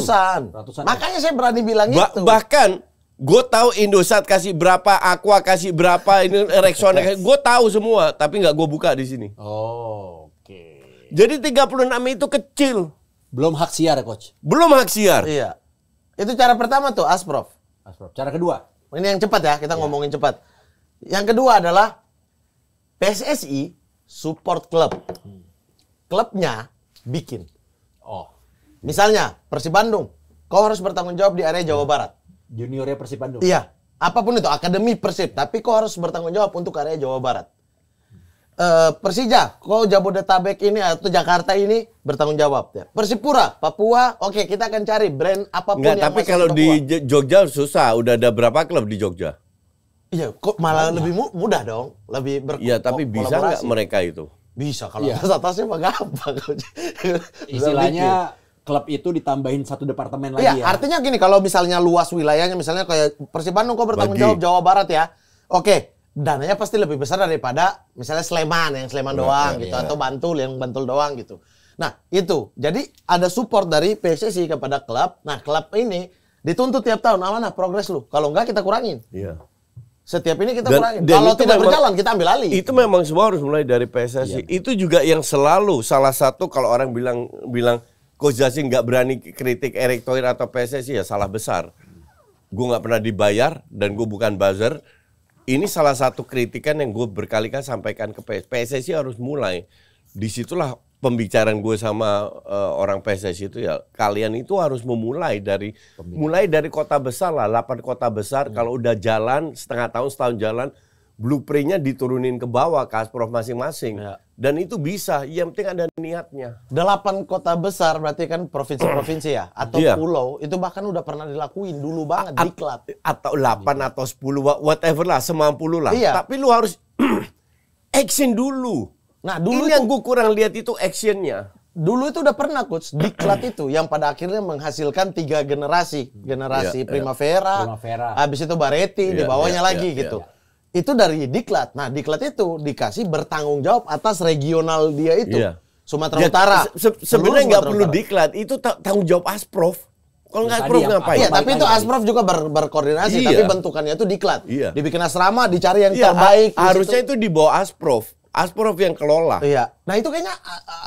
Ratusan. Makanya saya berani bilang itu. Bahkan gue tahu Indosat kasih berapa, Aqua kasih berapa, ini Rexona gue tahu semua, tapi nggak gue buka di sini. Oh, oke. Jadi 36 itu kecil. Belum hak siar ya, Coach? Belum hak siar. Iya. Itu cara pertama tuh, Asprof. Asprof. Cara kedua? Ini yang cepat ya, kita ngomongin cepat. Yang kedua adalah PSSI support klub. Klubnya bikin. Oh, Misalnya, Persib Bandung, kau harus bertanggung jawab di area Jawa Barat. juniornya Persib Bandung. Iya, apapun itu, akademi Persib, tapi kau harus bertanggung jawab untuk area Jawa Barat. Persija, kau Jabodetabek ini atau Jakarta ini bertanggung jawab ya. Persipura, Papua, oke kita akan cari brand apapun Enggak, yang tapi masuk kalau ke di Papua. Jogja susah. Udah ada berapa klub di Jogja? Iya, kok malah lebih mudah dong, lebih Iya, tapi bisa nggak mereka itu? Bisa kalau Iya. atas-atasnya mah gampang. Istilahnya klub itu ditambahin satu departemen lagi Iya, ya. artinya gini, kalau misalnya luas wilayahnya, misalnya kayak Persib Bandung kau bertanggung jawab Jawa Barat ya. Oke, dananya pasti lebih besar daripada misalnya Sleman yang Sleman doang gitu, atau Bantul yang Bantul doang gitu. Nah, itu. Jadi ada support dari PSSI kepada klub. Nah, klub ini dituntut tiap tahun, mana progres lu. Kalau enggak kita kurangin. Iya. Setiap ini kita Dan- kurangin. dan Kalau itu tidak memang- berjalan kita ambil alih. Itu memang semua harus mulai dari PSSI. Itu juga yang selalu salah satu kalau orang bilang Coach Justin nggak berani kritik Erick Thohir atau PSSI, ya salah besar. Gue nggak pernah dibayar dan gue bukan buzzer. Ini salah satu kritikan yang gue berkali-kali sampaikan ke PSSI harus mulai. Disitulah pembicaraan gue sama orang PSSI itu ya, kalian itu harus memulai dari kota besar lah, 8 kota besar. Kalau udah jalan setengah tahun, setahun jalan, blueprintnya diturunin ke bawah ke Asprof masing-masing. Ya. Dan itu bisa, yang penting ada niatnya. 8 kota besar berarti kan provinsi-provinsi ya, atau Iya. pulau, itu bahkan udah pernah dilakuin dulu banget diklat. Atau 8 atau 10, whatever lah, semampu lu lah. Iya. Tapi lu harus action dulu. Nah, dulu Ini yang gue kurang lihat itu actionnya. Dulu itu udah pernah coach diklat itu yang pada akhirnya menghasilkan 3 generasi Iya, Primavera, habis itu Bareti, di Iya, bawahnya iya, lagi iya, gitu. Itu dari diklat. Nah, diklat itu dikasih bertanggung jawab atas regional dia itu. Iya. Sumatera Ya, Utara. sebenarnya Seluruh nggak Sumatera perlu Utara. diklat, itu tanggung jawab Asprof. Kalau nggak Tadi Asprof yang- ngapain? Iya, Balik tapi itu lagi. Asprof juga berkoordinasi, Iya. tapi bentukannya itu diklat. Iya. Dibikin asrama, dicari yang Iya, terbaik. di harusnya situ. itu di bawah Asprof. Asprof yang kelola. Iya. Nah, itu kayaknya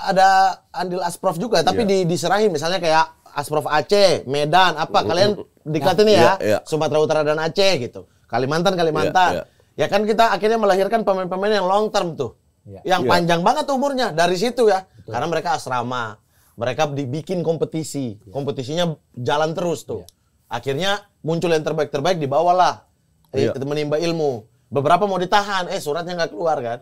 ada andil Asprof juga, tapi Iya. diserahin misalnya kayak Asprof Aceh, Medan, apa kalian diklat ini ya, Iya, iya. Sumatera Utara dan Aceh gitu. Kalimantan. Iya, iya. Ya kan kita akhirnya melahirkan pemain-pemain yang long term tuh. Iya. Yang Iya. panjang banget umurnya dari situ ya. Karena mereka asrama. Mereka dibikin kompetisi. Kompetisinya jalan terus tuh. Akhirnya muncul yang terbaik-terbaik, dibawalah. Iya. Menimba ilmu. Beberapa mau ditahan, suratnya nggak keluar kan.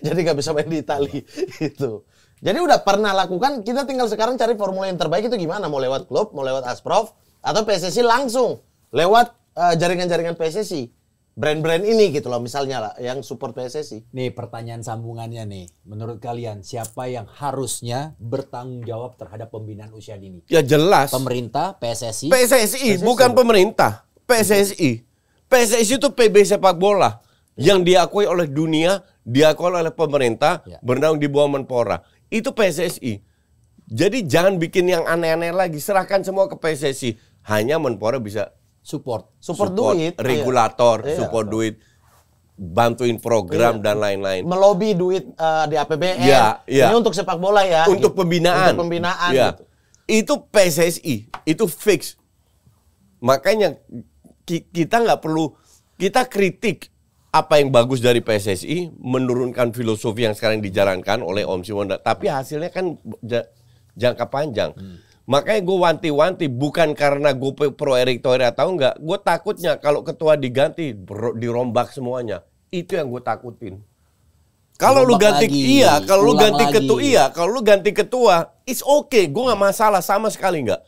Jadi nggak bisa main di Itali. Gitu. Jadi udah pernah lakukan, kita tinggal sekarang cari formula yang terbaik itu gimana. Mau lewat klub, mau lewat Asprof, atau PSSI langsung. Lewat jaringan-jaringan PSSI. Brand-brand ini gitu loh misalnya lah, yang support PSSI. Nih pertanyaan sambungannya nih. Menurut kalian siapa yang harusnya bertanggung jawab terhadap pembinaan usia dini? Ya jelas. Pemerintah, PSSI? PSSI, bukan pemerintah. PSSI. PSSI itu PB sepak bola yang diakui oleh dunia, diakui oleh pemerintah, Ya. bernaung di bawah Menpora. Itu PSSI. Jadi jangan bikin yang aneh-aneh lagi, serahkan semua ke PSSI. Hanya Menpora bisa Support. Duit, regulator, iya. support duit, bantuin program dan lain-lain. Melobi duit di APBN. Iya, iya. Ini untuk sepak bola ya. Untuk gitu. pembinaan. Untuk pembinaan Ya. gitu. Itu PSSI, itu fix. Makanya kita nggak perlu, kita kritik apa yang bagus dari PSSI, menurunkan filosofi yang sekarang dijalankan oleh Om Simon, tapi hasilnya kan jangka panjang. Makanya gue wanti-wanti, bukan karena gue pro Erick Thohir atau enggak, gue takutnya kalau ketua diganti, dirombak semuanya. Itu yang gue takutin. Kalau lu ganti lagi, kalau lu ulang ganti lagi. ketua, kalau lu ganti ketua, it's okay, gue nggak masalah sama sekali nggak.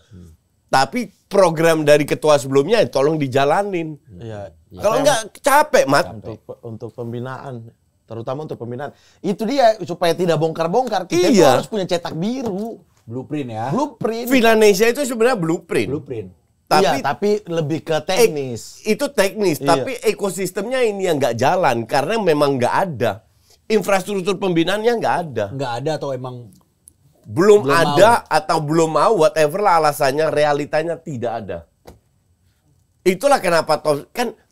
Tapi program dari ketua sebelumnya tolong dijalanin. Iya. Kalau nggak capek, Mat. Untuk pembinaan, terutama untuk pembinaan. Itu dia supaya tidak bongkar-bongkar. Kita tuh Iya. harus punya cetak biru, Blueprint ya. blueprint. Indonesia itu sebenarnya blueprint. Iya, tapi lebih ke teknis. Itu teknis, Iya. tapi ekosistemnya ini yang nggak jalan karena memang nggak ada. Infrastruktur pembinaannya nggak ada. Nggak ada atau emang Belum Belum ada atau belum mau, whatever lah alasannya, realitanya tidak ada. Itulah kenapa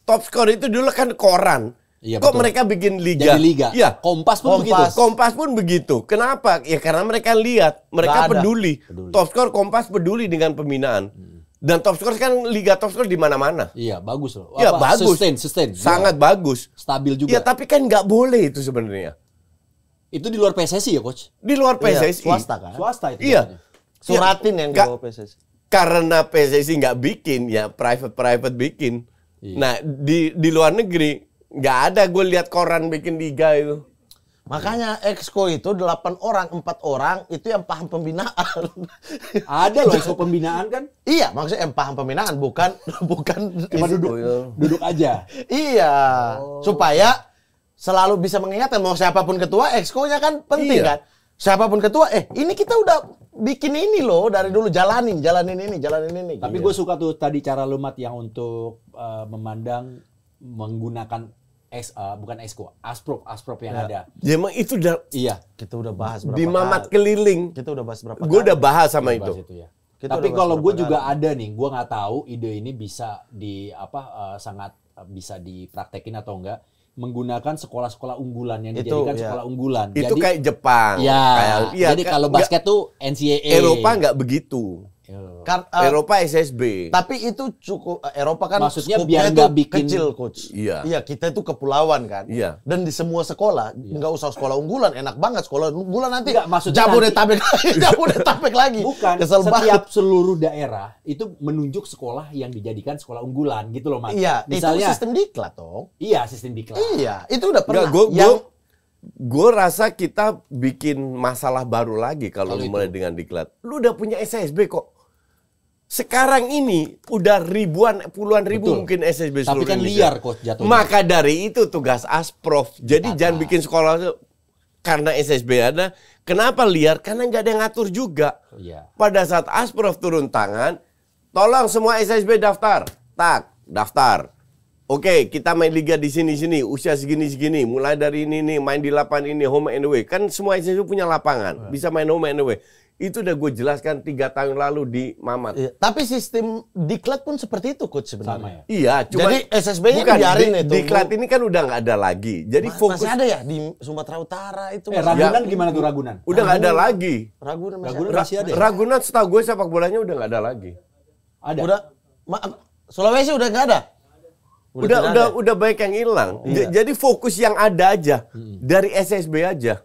top score itu dulu kan koran. Iya, Kok betul. mereka bikin liga? Jadi liga. Iya. Kompas pun begitu. Kompas pun begitu. Kenapa? Ya karena mereka lihat, mereka Nggak ada. peduli. Top score Kompas peduli dengan pembinaan. Dan top score kan liga top score di mana-mana. Iya, bagus loh. Iya, Apa, bagus. Sustain. Sangat Iya. bagus. Stabil juga. Ya tapi kan nggak boleh itu sebenarnya. Itu di luar PSSI ya, Coach? Di luar PSSI. Swasta kan? Swasta itu. Iya. jatuhnya. Suratin yang Nggak- dibawa PSSI. Karena PSSI nggak bikin, ya private bikin. Iya. Nah di luar negeri nggak ada gue lihat koran bikin liga itu. Makanya Exco itu 8 orang, 4 orang itu yang paham pembinaan. Ada loh exco pembinaan kan? Iya, maksudnya yang paham pembinaan bukan Cuma duduk aja. Iya, supaya selalu bisa mengingatkan mau siapapun ketua, Exco-nya kan penting Iya. kan. Siapapun ketua, ini kita udah bikin ini loh dari dulu jalanin ini. Tapi gue suka tuh tadi cara lu Mat yang untuk memandang menggunakan bukan exco, asprop yang ada. Ya emang itu udah Iya. kita udah bahas berapa di mamat kali. keliling. Kita udah bahas berapa Gue udah bahas sama Bahas itu. itu ya. Kita Tapi udah kalau bahas gue berapa juga ada nih, gue nggak tahu ide ini bisa sangat bisa dipraktekin atau enggak, menggunakan sekolah-sekolah unggulan yang Itu, dijadikan ya. sekolah unggulan. Itu kayak Jepang. Ya, Kayak, jadi kalau basket tuh NCAA. Eropa nggak begitu. Eropa SSB. Tapi itu cukup Eropa kan Maksudnya skupnya biar itu nggak bikin- kecil, Coach. Iya. Iya, kita itu kepulauan kan. Iya. Dan di semua sekolah nggak usah sekolah unggulan, enak banget sekolah unggulan nanti. Nggak, maksudnya Jabodetabek lagi. Bukan, Kesel setiap banget. seluruh daerah itu menunjuk sekolah yang dijadikan sekolah unggulan gitu loh Mas. Iya, Misalnya, itu sistem diklat dong. iya sistem diklat. Iya, itu udah pernah. Nggak, gue rasa kita bikin masalah baru lagi kalau Kalau mulai dengan diklat. Lu udah punya SSB kok. Sekarang ini udah puluhan ribu Betul. mungkin SSB Tapi seluruh kan Indonesia. liar, Coach, jatuhnya. Maka dari itu tugas Asprof. Jadi jangan bikin sekolah itu karena SSB ada. Kenapa liar? Karena nggak ada yang ngatur juga. Iya. Pada saat Asprof turun tangan, tolong semua SSB daftar. Tak, daftar. Oke, kita main liga di sini-sini, usia segini-segini, mulai dari ini nih, main di lapangan ini, home and away. Kan semua SSB punya lapangan, bisa main home and away. Itu udah gue jelaskan 3 tahun lalu di Mamat. Iya, tapi sistem diklat pun seperti itu, Coach, Sama sebenarnya. ya. Iya, cuma Jadi SSB-nya biarin itu. Diklat ini kan udah nggak ada lagi. Jadi fokus Masih ada ya di Sumatera Utara itu. masih Ragunan Ya. gimana tuh Ragunan? udah nggak ada lagi. Ragunan masih Ragunan ada. masih ada ya? Ragunan setahu gue sepak bolanya udah nggak ada lagi. Ada. Sulawesi udah nggak ada. tidak ada. Udah banyak yang hilang. Jadi fokus yang ada aja dari SSB aja.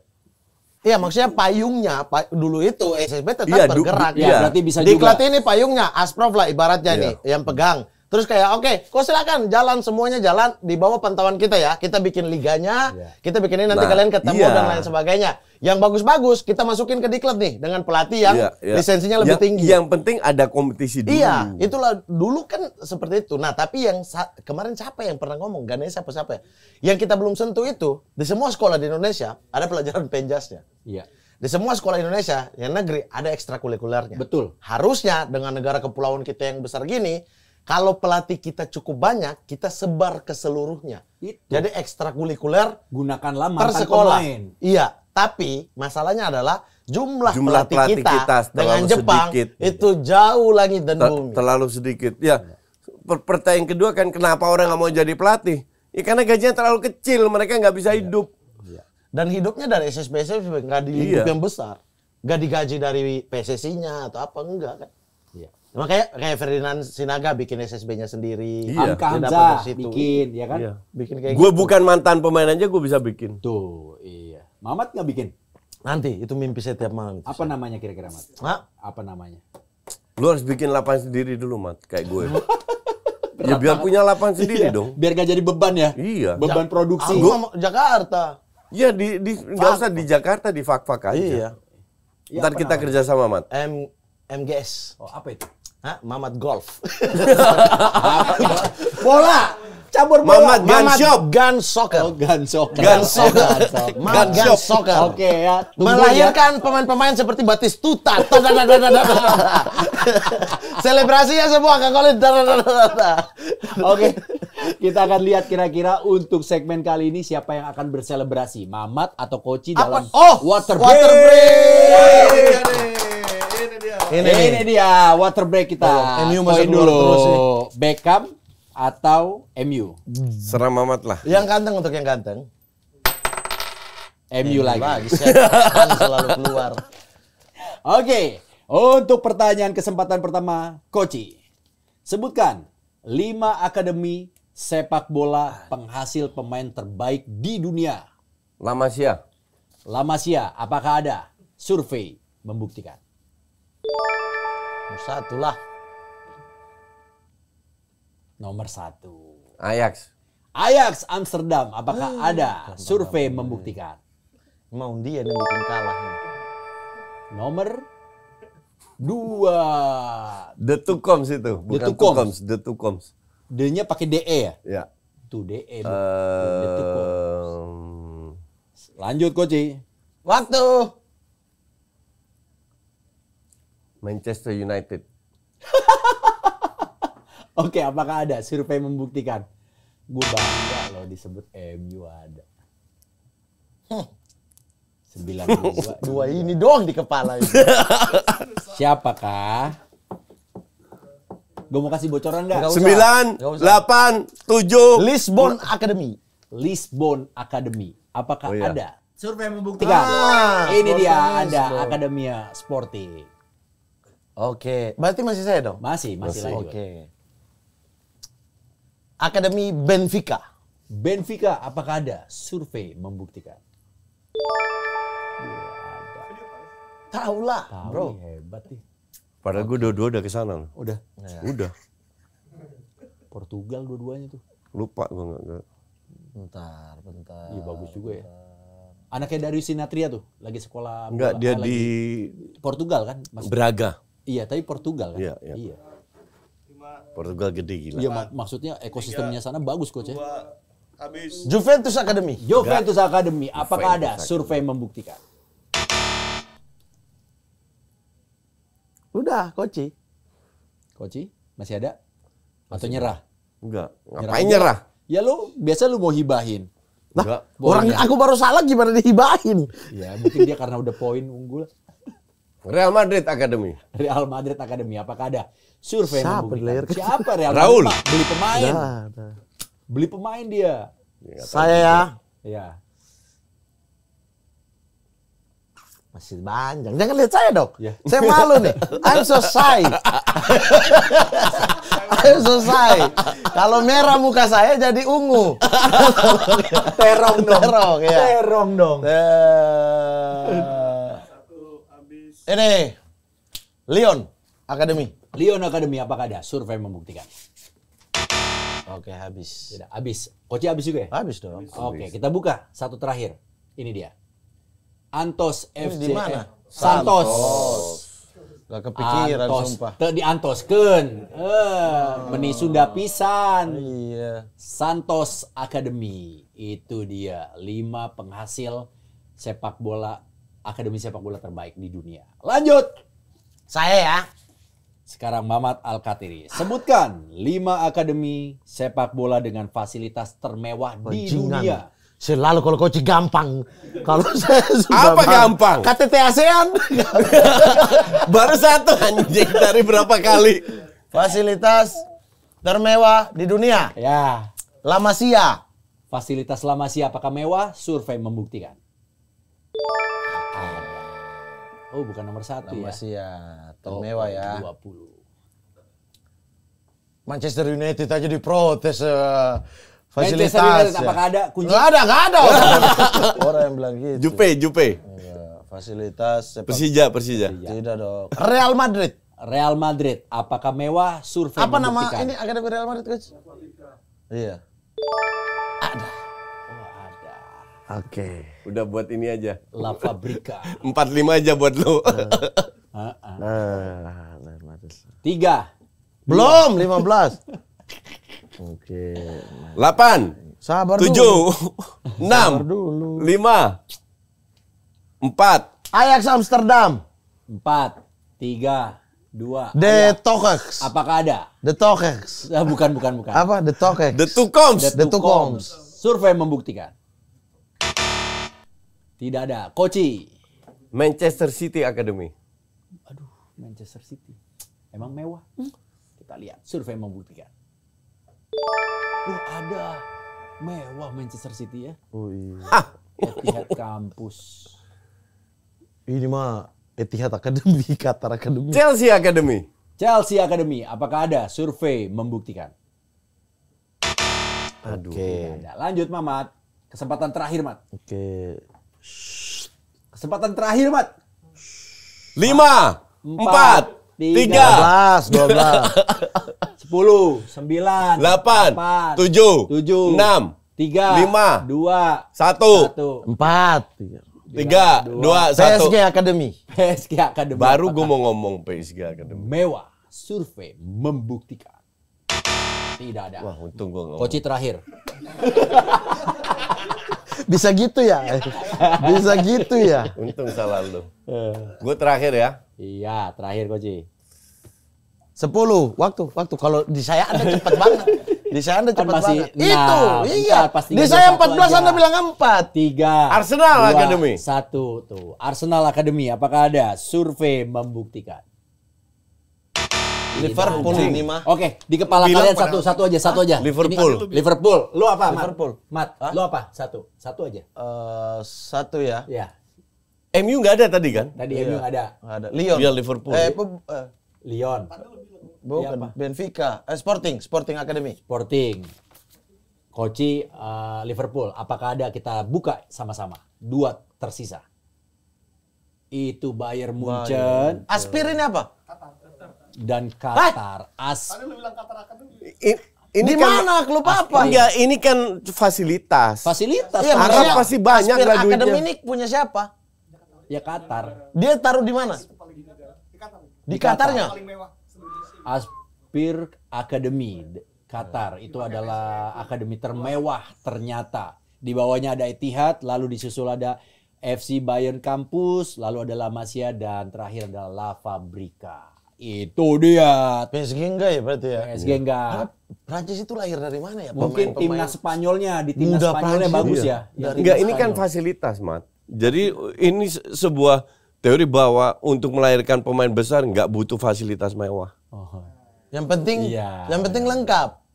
Iya, maksudnya payungnya dulu itu SSB tetap Iya, bergerak. iya, berarti bisa Diklat juga. ini payungnya Asprof lah ibaratnya Iya. nih yang pegang. Terus kayak oke, kok silakan jalan semuanya jalan di bawah pantauan kita ya. Kita bikin liganya, kita bikin ini nanti Nah, kalian ketemu iya. dan lain sebagainya. Yang bagus-bagus kita masukin ke diklat nih dengan pelatih yang lisensinya lebih tinggi. Yang penting ada kompetisi dulu. Iya, itulah dulu kan seperti itu. Nah, tapi yang kemarin siapa yang pernah ngomong? Ganesha siapa ya? Yang kita belum sentuh itu, di semua sekolah di Indonesia ada pelajaran penjasnya. Iya. Di semua sekolah Indonesia yang negeri ada ekstrakurikulernya. Betul. Harusnya dengan negara kepulauan kita yang besar gini, kalau pelatih kita cukup banyak, kita sebar ke seluruhnya. Itu. Jadi ekstrakurikuler Gunakanlah per mantan sekolah. pemain. Iya, tapi masalahnya adalah jumlah Jumlah pelatih kita terlalu dengan Jepang sedikit. itu jauh langit dan bumi. Terlalu sedikit. Ya, pertanyaan kedua kan kenapa orang nggak mau jadi pelatih? Ya karena gajinya terlalu kecil, mereka nggak bisa hidup. Dan hidupnya dari SSB nggak di lingkup Iya. yang besar, nggak digaji dari PSSI-nya atau apa enggak kan? Iya. Makanya kayak Ferdinand Sinaga bikin SSB-nya sendiri. Iya. Hamka Dia dapat Hamzah dari situ. bikin, ya kan? Iya. Bikin kayak Gue gitu. bukan mantan pemain aja gue bisa bikin. Tuh, iya. Mamat nggak bikin? Nanti itu mimpi saya tiap malam. Itu. Apa namanya kira-kira, Mat? Hah? Apa namanya? Lu harus bikin lapangan sendiri dulu, Mat, kayak gue. Ya biar punya lapangan sendiri dong. Biar gak jadi beban ya? Iya. Beban produksi. Aku mau Jakarta. Iya nggak usah di Jakarta, di Fak-Fak aja. Iya. Ntar kita kerja sama, Mat. MGS. Oh, apa itu? Hah? Mamat Golf. Bola. Cabur bola. Mamat Gun Shop. Gun Soccer. Oh, Gun Soccer. Gun Soccer. Mamat Gun Soccer. Oke ya. Melahirkan pemain-pemain seperti Batistuta. Selebrasinya semua Kang Kolin. Oke. Kita akan lihat kira-kira untuk segmen kali ini siapa yang akan berselebrasi, Mamat atau Koci dalam water break. Ini dia water break kita. MU Poin masuk dulu. terus nih. Beckham atau MU? Serang Mamat lah. Yang ganteng untuk yang ganteng. MU lagi. Setan selalu keluar. Oke, untuk pertanyaan kesempatan pertama, Koci. Sebutkan 5 akademi sepak bola penghasil pemain terbaik di dunia. La Masia. La Masia, apakah ada survei membuktikan? Satu lah. Nomor 1. Ajax. Ajax Amsterdam, apakah ada survei membuktikan? Mau dia yang bikin kalah. Nomor 2. The Tucoms itu, bukan Tucoms. The Tucoms. D-nya pakai DE ya? Ya. Tuh DE. The Tucoms. Lanjut Koci. Waktu. Manchester United. Oke, apakah ada survei membuktikan? Gue bangga loh disebut MU ada. 92. Dua ini doang di kepala ini. Siapakah? Gue mau kasih bocoran nggak? 9, Nggak usah. 8, 7. Lisbon Academy. Lisbon Academy. Apakah Oh, iya. ada? Survei membuktikan. Ini dia ada Academia Sporting. Oke, berarti masih saya dong? Masih lanjut. Oke. Akademi Benfica. Benfica, apakah ada survei membuktikan? Tahu lah, Tahu bro. nih, hebat nih. Padahal gue dua-dua udah kesana loh. Udah. Udah. Portugal dua-duanya tuh. Lupa gue nggak. Bentar. Iya bagus juga ya. Anaknya Darius Sinatria tuh lagi sekolah. Enggak, bola. dia Lagi di Portugal kan? Maksudnya. Braga. Iya, tapi Portugal kan? Iya. Portugal gede gila. Iya, maksudnya ekosistemnya sana bagus coach ya. Juventus Academy. Juventus Academy, apakah Juventus ada Academy. survei membuktikan? Udah, Koci. Koci, masih ada? Atau nyerah? Enggak. Nyerah Ngapain aja. nyerah? Ya lu, biasa lu mau hibahin. Enggak. Orang aku baru salah gimana dihibahin? Ya, mungkin dia karena udah poin unggul. Real Madrid Academy. Real Madrid Academy, apakah ada survei Siapa membuktikan? dilahirkan? Siapa Real Raul. Madrid? Pak? Beli pemain. Nah. Beli pemain dia. Saya ya. Ya. Masih panjang. Jangan lihat saya dong. Ya. Saya malu nih. I'm so shy. I'm so shy. Kalau merah muka saya jadi ungu. Terong dong. Terong, ya. Terong dong. Ini Lyon Academy. Lyon Academy, apakah ada survei membuktikan? Oke, habis. Tidak, habis. Koci habis juga ya? Habis dong. Oke, kita buka satu terakhir. Ini dia. Antos Ini FC. di mana? Santos. Gak kepikiran Antos. sumpah. Teu diantoskeun. Meni Sunda pisan. Iya. Santos Academy. Itu dia 5 penghasil sepak bola, akademi sepak bola terbaik di dunia. Lanjut. Saya ya. Sekarang Mamat Al-Katiri. Sebutkan 5 akademi sepak bola dengan fasilitas termewah di Bajingan. dunia. Selalu kalau Koci gampang. Kalau saya sudah Apa gampang? KTT ASEAN. Baru satu anjing dari berapa kali? Fasilitas termewah di dunia. Ya. La Masia. Fasilitas La Masia apakah mewah? Survei membuktikan. Oh, bukan nomor 1 La ya. Masia termewah ya. 20. Manchester United aja diprotes Manchester fasilitas. United apakah ada kunci? Nggak ada orang yang bilang gitu. Jupe. Iya, fasilitas sepak- Persija. Tidak dong. Real Madrid. Real Madrid apakah mewah? Survei Apa nama membuktikan. ini akademi Real Madrid, Coach? Iya. Oh, ada. Oke. Udah buat ini aja. La Fabrica. 45 aja buat lu. 3. Belum 15. Oke. 8. Sabar 7. dulu. 6. dulu. 5. 4. Ajax Amsterdam. 4, 3, 2. The Tokex. Apakah ada? The Tokex. Bukan. Apa? The Tokex. The Two Coms. The Two Coms. Survei membuktikan. Tidak ada. Koci. Manchester City Academy. Aduh, Manchester City. Emang mewah? Kita lihat. Survei membuktikan. Ada. Mewah Manchester City ya. Oh iya. Etihad kampus. Ini mah Etihad Academy, Qatar Academy. Chelsea Academy. Chelsea Academy. Apakah ada? Survei membuktikan. Aduh. Oke. Tidak ada. Lanjut Mamat. Kesempatan terakhir Mat. Oke. Kesempatan terakhir Mat. 5. 4. 3. 12. 10, 9, 8. 7. 7, 6. 3, 5, 2, 1. 4. 3, 2, 1. PSG Academy. PSG Academy. Baru gue mau ngomong PSG Academy. Mewah. Survei membuktikan. Tidak ada. Wah, untung gue ngomong. Koci terakhir. Bisa gitu ya? Bisa gitu ya? Untung salah lu. Gue terakhir ya. Iya, terakhir Koci. 10. Waktu. Kalau di saya Anda cepat banget. Di saya Anda Kan cepat masih banget. Itu, enam. iya. Bentar, pasti Di saya 21 14 aja. Anda bilang 4. 3, Arsenal 2, Academy. 1 tuh. Arsenal Academy. Apakah ada? Survei membuktikan. Liverpool Tidak ada. ini mah. Oke, di kepala Bilang kalian satu aja. Liverpool. Ini, Liverpool. Lu apa, Mat? Liverpool. Mat, lu apa? Satu aja. 1 ya. Ya, MU nggak ada tadi kan? tadi Iya. MU nggak ada. Ada. Lyon. Iya, Liverpool. Lyon, Bukan. Iya, apa? Benfica. Sporting Academy. Sporting. Koci Liverpool. Apakah ada? Kita buka sama-sama. 2 tersisa. Itu Bayern Munchen Aspir ini apa? dan Qatar. Ini Di mana klub apa? Enggak, ini kan fasilitas. Fasilitas. Iya, Pak. Arab maksudnya pasti banyak Aspir lah duitnya. Academy ini punya siapa? Ya Qatar. Dia taruh di mana? Di Qatarnya. Aspir Academy Qatar itu adalah akademi termewah ternyata. Di bawahnya ada Etihad, lalu disusul ada FC Bayern Campus, lalu ada La Masia dan terakhir adalah La Fabrica. Itu dia. PSG enggak ya berarti ya? PSG enggak. Prancis itu lahir dari mana ya? Mungkin timnas Spanyolnya, di timnas Muda Spanyolnya Prancis, bagus iya. ya. Enggak, ini kan fasilitas, Mat. Jadi ini sebuah teori bahwa untuk melahirkan pemain besar nggak butuh fasilitas mewah. Oh. Yang penting, Iya. yang penting lengkap.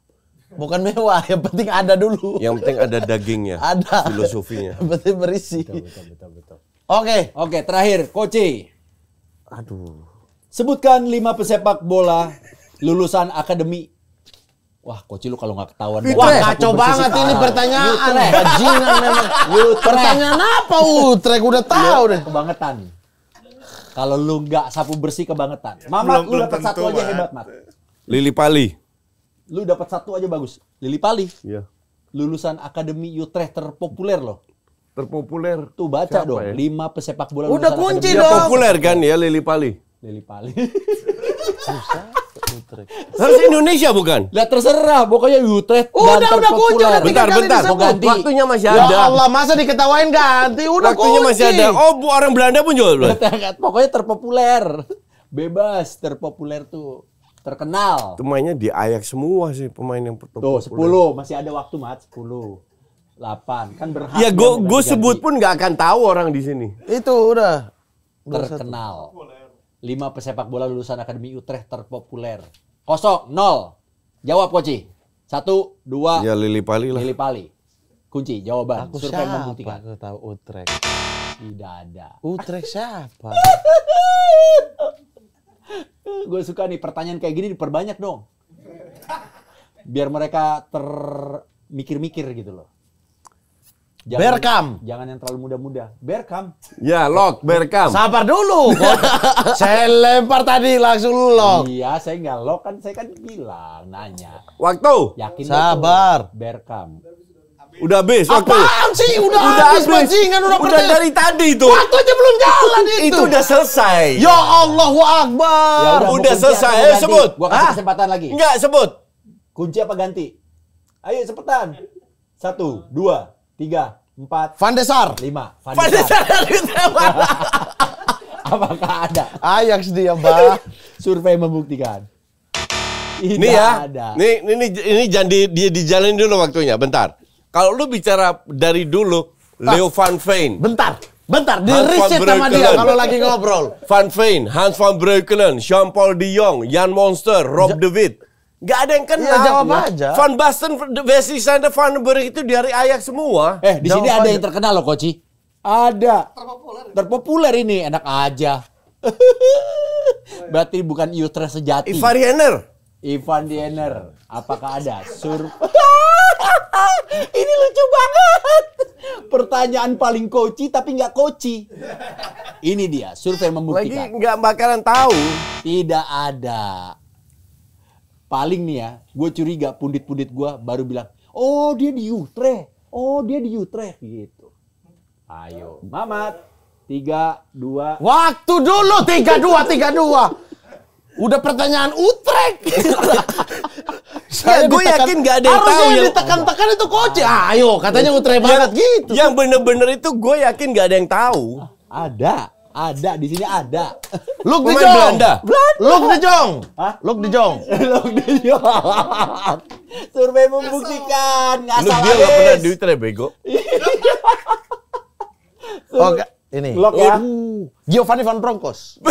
Bukan mewah, yang penting ada dulu. Yang penting ada dagingnya, Ada. filosofinya. Yang penting berisi. Betul. Oke. Oke, terakhir Koci. Aduh. Sebutkan 5 pesepak bola lulusan akademi. Wah, Koci lu kalau nggak ketahuan. Wah, kacau banget ini pertanyaan. Bajingan memang. Pertanyaan apa Utrecht? Udah tahu deh. Kebangetan. Kalau lu nggak sapu bersih kebangetan. Mamat, lu dapat satu aja hebat, Mat. Lili Pali. Lu dapat satu aja bagus. Lili Pali. Iya. Lulusan akademi Utrecht terpopuler loh. Terpopuler. Tuh baca Siapa dong. ya? 5 pesepak bola Udah lulusan kunci akademi. Dia dong. populer kan ya Lili Pali. Lili Pali. Harus Indonesia bukan? Lah terserah, pokoknya Utrecht Udah dan kunci terpopuler. udah 3 Bentar, kali bentar. disebut. Mau ganti. Waktunya masih Ya ada. Allah, masa diketawain ganti? Udah Waktunya kunci. masih ada. Oh, orang Belanda pun jual. Pokoknya terpopuler. Bebas, terpopuler tuh. Terkenal. Itu mainnya di Ajax semua sih pemain yang Tuh, 10. Masih ada waktu, Mat. 10. 8. Kan berhak. Ya dia gue ganti. sebut pun nggak akan tahu orang di sini. Itu udah. Terkenal. 5 pesepak bola lulusan Akademi Utrecht terpopuler. 0-0. Jawab, Koci. 1, 2. Ya Lili Pali lah. Lili Pali. Kunci jawaban. Aku Survei siapa? membuktikan. Aku tahu Utrecht. Tidak ada. Utrecht siapa? Gue suka nih pertanyaan kayak gini diperbanyak dong. Biar mereka termikir-mikir gitu loh. Bergkamp. Jangan yang terlalu muda-muda. Bergkamp. Ya Lok Bergkamp. Sabar dulu. Saya lempar tadi langsung lock. Iya, saya nggak lock kan. Saya kan bilang, nanya. Waktu. Yakin Sabar. betul? Bergkamp. Udah habis waktu. Apaan sih? Udah habis bajingan, udah dari tadi itu. Waktu aja belum jalan itu. Itu udah selesai. Ya Allahu Akbar. Ya udah selesai. Ayo sebut. Gua kasih kesempatan lagi. Enggak, sebut. Kunci apa ganti? Ayo cepetan. 1, 2, 3, 4, Van de Sar. 5. Van de Sar dari mana? Apakah ada? Ajax dia, Mbak. Survei membuktikan. Tidak Nih ya. ada. Ini jangan dia dijalanin dulu waktunya. Bentar. Kalau lu bicara dari dulu, Leo Van Veen. Bentar, di Hans van riset sama dia Breukelen. kalau lagi ngobrol. Van Veen, Hans van Breukelen, Jean-Paul de Jong, Jan Monster, Rob de Wit. Gak ada yang kenal. Iya, jawab aja. Van Basten, Wesley Sneijder, Van den Berg itu dari Ajax semua. Di sini Jawab ada aja. yang terkenal loh, Koci. Ada. Terpopuler ini, enak aja. Berarti bukan Utrecht sejati. Ivar Jenner. Ivan Diener. Apakah ada? Ini lucu banget. Pertanyaan paling Koci tapi nggak Koci. Ini dia, survei Lagi membuktikan. nggak bakalan tahu. Tidak ada. Paling nih ya, gue curiga pundit-pundit gue baru bilang, oh dia di Utrecht. Oh dia di Utrecht gitu. Ayo, Mamat. 3, 2. Waktu dulu 3-2. Udah pertanyaan Utrecht. Gue yakin nggak ada yang tahu. Harusnya yang Yang ditekan-tekan itu Coach. Ayo, katanya Utrecht banget gitu. Yang bener-bener itu gue yakin nggak ada yang tahu. Ada di sini ada. Luc de Pemain Jong. Belanda. Luc de Jong. Hah? Luc de Jong. Loh, dia. Survei membuktikan. Lu dia nggak pernah di Utrecht, bego. Oke, ini. Lock ya. Giovanni Van Bronckhorst.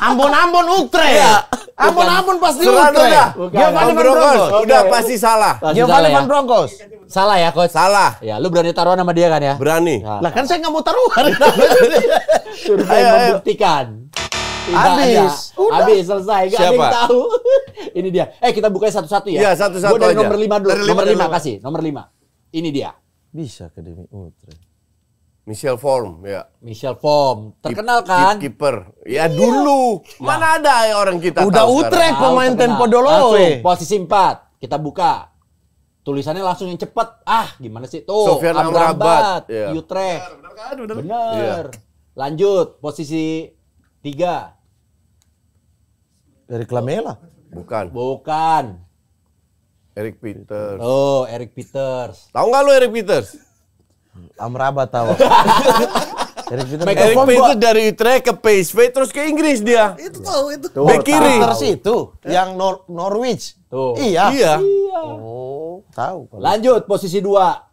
Ambon Utrecht. Iya. Ambon pasti Serang Utrecht. udah. Giovanni Van Bronckhorst. Udah pasti salah. Giovanni Van Bronckhorst. Salah ya, Coach? Salah. Ya, lu berani taruhan sama dia kan ya? Berani. Lah kan saya nggak mau taruhan. Survei Ayo. membuktikan. Tidak Habis. ada. Udah. Habis, selesai. Gak ada yang Siapa? tahu. Ini dia. Kita bukanya satu-satu ya? Iya, satu-satu Gua dari aja. nomor 5 dulu. Dari Nomor lima, 5 dari kasih. Nomor 5. Ini dia. Bisa Akademi Utrecht. Michel Vorm, ya. Michel Vorm. Terkenal kan? Kiper. Ya dulu. Mana ada ya orang kita Udah tahu Utrecht sekarang. pemain terkenal. Tempo Doloe. Langsung, posisi 4. Kita buka. Tulisannya langsung yang cepet. Gimana sih? Tuh, Sofyan Amrabat. Iya. Utrecht. Benar kan? Benar. Bener. Lanjut, posisi 3. Dari Lamela. Bukan. Bukan. Eric Peters. Oh, Eric Peters. Tahu nggak lu Eric Peters? Amrabat tahu. Eric Peters. Michael Eric Vorm Peters dari Utrecht ke PSV terus ke Inggris dia. Itu tahu itu. Bek kiri. Peters itu yang Norwich. Tuh. Iya. Iya. Oh, tahu. Lanjut, posisi 2.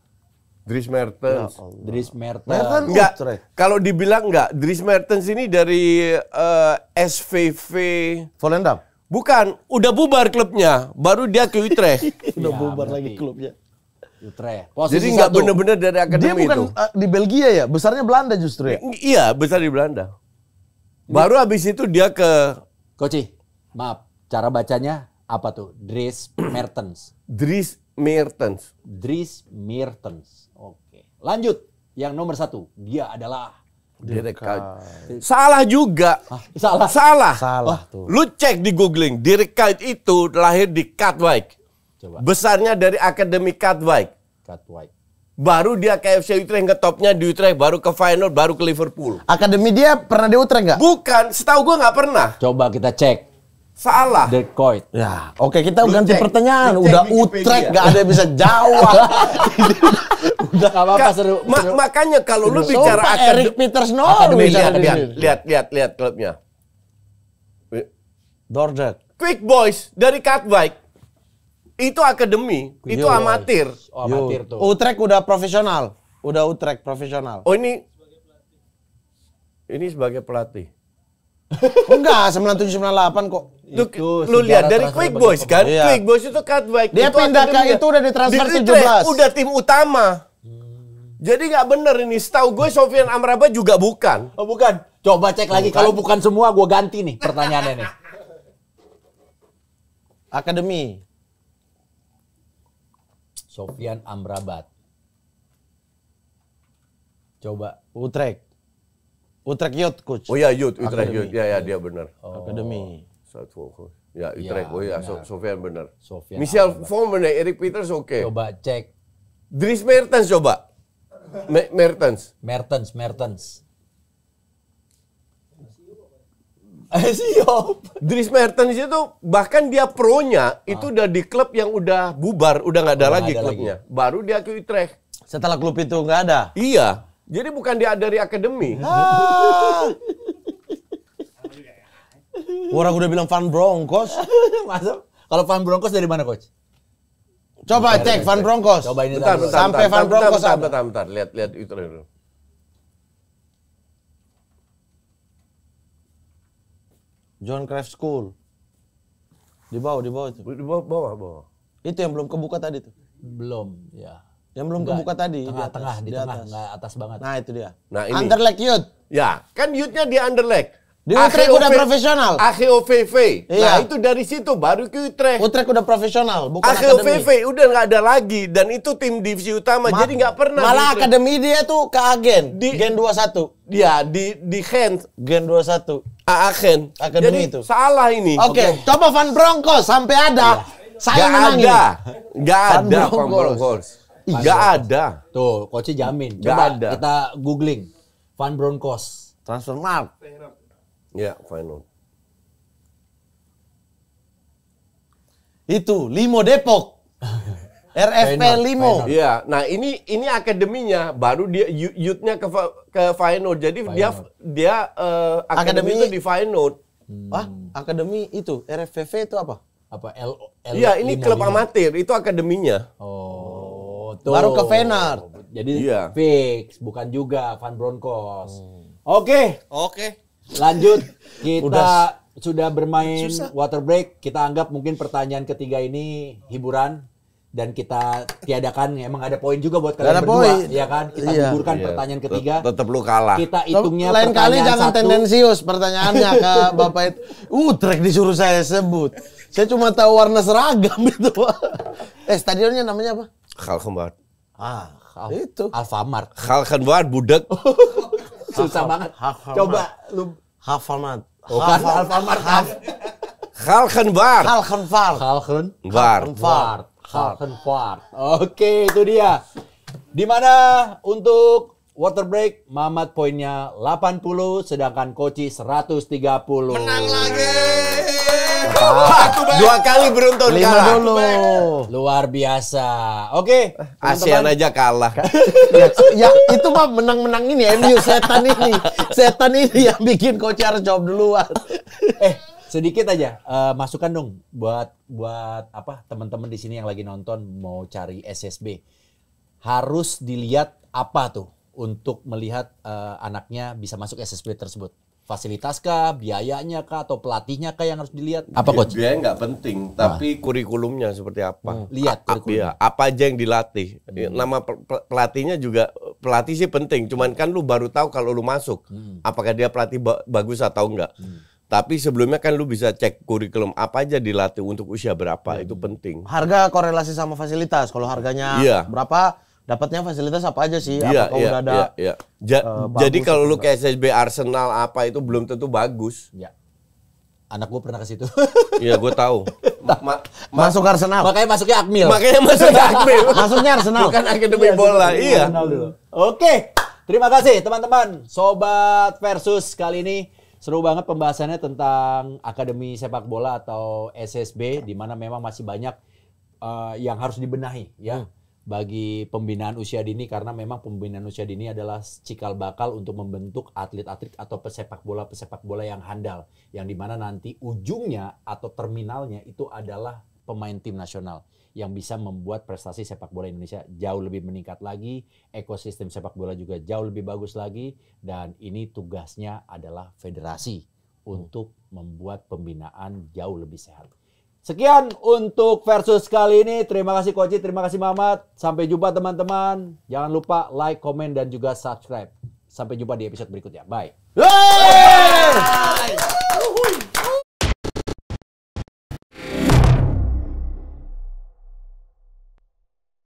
Dries Mertens. Dries Mertens. Mertens. Enggak. Utrecht. Kalau dibilang enggak, Dries Mertens ini dari SVV. Volendam. Bukan, udah bubar klubnya, baru dia ke Utrecht. Udah Ya, bubar berarti. lagi klubnya. Utrecht. Posisi Jadi nggak 1. bener-bener dari Dia akademi bukan itu. di Belgia ya? Besarnya Belanda justru ya? Iya, besar di Belanda. Baru habis itu dia ke Koci, maaf. Cara bacanya apa tuh? Dries Mertens. Dries Mertens. Dries Mertens. Oke. Lanjut. Yang nomor 1. Dia adalah... Dirk Kuyt. Salah juga. Salah. Salah. Salah tuh. Lu cek di googling, Dirk Kuyt itu lahir di Katwijk. Coba. Besarnya dari Akademi Katwijk. Katwijk. Baru dia ke FC Utrecht, ngetopnya di Utrecht, baru ke Feyenoord, baru ke Liverpool. Akademi dia pernah di Utrecht nggak? Bukan, setahu gua nggak pernah. Coba kita cek. Salah. Dirk Kuyt. Ya, oke kita Lu ganti cek, pertanyaan. lu cek Udah Wikipedia. Utrecht nggak ada yang bisa jawab. Udah gak apa-apa seru. Makanya kalau lu bicara Sumpah, Eric Peters Akademi, Norwich. lihat klubnya. Dordrecht. Quick Boys dari Katwijk. Itu akademi, itu Yo. amatir. Oh, amatir tuh. Utrecht udah profesional. Udah Utrecht profesional. Oh ini sebagai pelatih. Enggak, 9798 kok. Lu lihat dari transfer Quick Boys kan? Iya. Quick Boys itu Katwijk. Dia itu pindah ke akademi. itu udah ditransfer Di Utrecht 17. udah tim utama. Jadi nggak bener ini. Setahu gue Sofyan Amrabat juga bukan. Oh bukan. Coba cek lagi. Kalau bukan semua gue ganti nih pertanyaannya nih. Akademi. Sofyan Amrabat. Coba. Utrecht. Utrecht Youth Coach. Oh ya Youth, Utrecht Akademi. Youth. Ya dia benar. Akademi. Ya Utrecht. Oh ya benar. Sofyan benar. Sofyan Michel Amrabat. Vorm benar, Eric Peters oke. Coba cek Dries Mertens coba. Mertens. Siap. Dries Mertens itu bahkan dia pronya itu udah di klub yang udah bubar, udah nggak ada lagi klubnya. Baru dia ke Utrecht. Setelah klub itu nggak ada. Iya. Jadi bukan dia dari akademi. Orang udah bilang Van Bronckhorst. Masuk. Kalau Van Bronckhorst dari mana, Coach? Coba cek Van Bronckhorst. Coba ini Sampai Van Bronckhorst. Bentar. Lihat itu dulu. John Cruyff School. Di bawah itu. Di bawah. Itu yang belum kebuka tadi tuh. Belum, ya. Yang belum kebuka tadi. Tengah, di tengah, atas. nggak atas banget. Nah itu dia. Nah, ini. Anderlecht Youth. Ya, kan youth-nya di Anderlecht. Di Utrecht udah profesional. AGOVV. Nah, Iya. itu dari situ baru ke Utrecht. Utrecht udah profesional, bukan akademi. AGOVV udah nggak ada lagi dan itu tim divisi utama. Jadi nggak pernah. Malah akademi dia tuh ke Agen. Di- Gen 21. Dia di Gent. Gen 21. Aachen. Akademi Jadi itu. salah ini. Oke, coba Van Bronckhorst sampai ada. Saya Nggak menang ada. ini. Nggak Van ada Van Bronckhorst. Bronckhorst. Nggak ada. Tuh, Coach jamin. Nggak Coba ada. kita googling. Van Bronckhorst. Transfermarkt. Ya, final. Itu Limo Depok. RFP Feyenoord, Limo. Feyenoord. Iya, nah ini akademinya, baru dia youth-nya ke Feyenoord. Jadi dia akademi itu di Feyenoord. Wah, akademi itu RFVV itu apa? Apa Iya, ini klub amatir, itu akademinya. Oh, tuh. Baru ke Feyenoord. Jadi Iya. fix, bukan juga Van Bronckhorst. Oke, Oke. lanjut. Kita Udah. sudah bermain water break. Kita anggap mungkin pertanyaan ketiga ini hiburan dan kita tiadakan. Emang ada poin juga buat kalian Ada berdua, poin. ya kan? Kita Iya. gugurkan Iya. pertanyaan ketiga. Tetap lu kalah. Kita hitungnya Lain kali pertanyaan jangan satu. tendensius pertanyaannya ke Bapak itu. Utrecht disuruh saya sebut. Saya cuma tahu warna seragam itu. Stadionnya namanya apa? Galgenwaard. Itu. Alfamart. Galgenwaard budak. Susah banget. Alfamart. Coba lu Hafalmat. bukan Alfamart. Galgenwaard. Halkenvaart. Galgenwaard. Oke, itu dia. Di mana untuk water break Mamat poinnya 80 sedangkan Koci 130. Menang lagi. Dua kali beruntun 5 kalah. dulu. Luar biasa. Oke, ASEAN aja kalah. Ya, itu mah menang-menang ini MU setan ini. Setan ini yang bikin coach harus jawab duluan. sedikit aja masukan dong buat apa teman-teman di sini yang lagi nonton mau cari SSB. Harus dilihat apa tuh untuk melihat anaknya bisa masuk SSB tersebut? Fasilitas kah, biayanya kah, atau pelatihnya kah yang harus dilihat? Apa coach? Biaya nggak penting, tapi kurikulumnya seperti apa. Lihat kurikulum. Iya, apa aja yang dilatih. Nama pelatihnya juga, pelatih sih penting. Cuman kan lu baru tahu kalau lu masuk. Apakah dia pelatih bagus atau enggak. Tapi sebelumnya kan lu bisa cek kurikulum apa aja dilatih untuk usia berapa, itu penting. Harga korelasi sama fasilitas. Kalau harganya Iya. berapa, dapatnya fasilitas apa aja sih? Iya, Apakah iya, udah ada iya, iya. bagus Jadi kalau atau lu ke SSB Arsenal apa itu belum tentu bagus. Ya. Anak gue pernah ke situ. Iya, gue tahu. masuk Arsenal? Makanya masuknya Akmil. Makanya masuk Akmil. Masuknya Arsenal. Bukan akademi bola. Iya. Arsenal dulu. Oke. Terima kasih teman-teman. Sobat Versus kali ini seru banget pembahasannya tentang Akademi Sepak Bola atau SSB di mana memang masih banyak yang harus dibenahi ya. Bagi pembinaan usia dini karena memang pembinaan usia dini adalah cikal bakal untuk membentuk atlet-atlet atau pesepak bola yang handal yang dimana nanti ujungnya atau terminalnya itu adalah pemain tim nasional yang bisa membuat prestasi sepak bola Indonesia jauh lebih meningkat lagi, ekosistem sepak bola juga jauh lebih bagus lagi dan ini tugasnya adalah federasi untuk membuat pembinaan jauh lebih sehat. Sekian untuk Versus kali ini. Terima kasih Koci, terima kasih Mamat. Sampai jumpa teman-teman. Jangan lupa like, komen, dan juga subscribe. Sampai jumpa di episode berikutnya. Bye.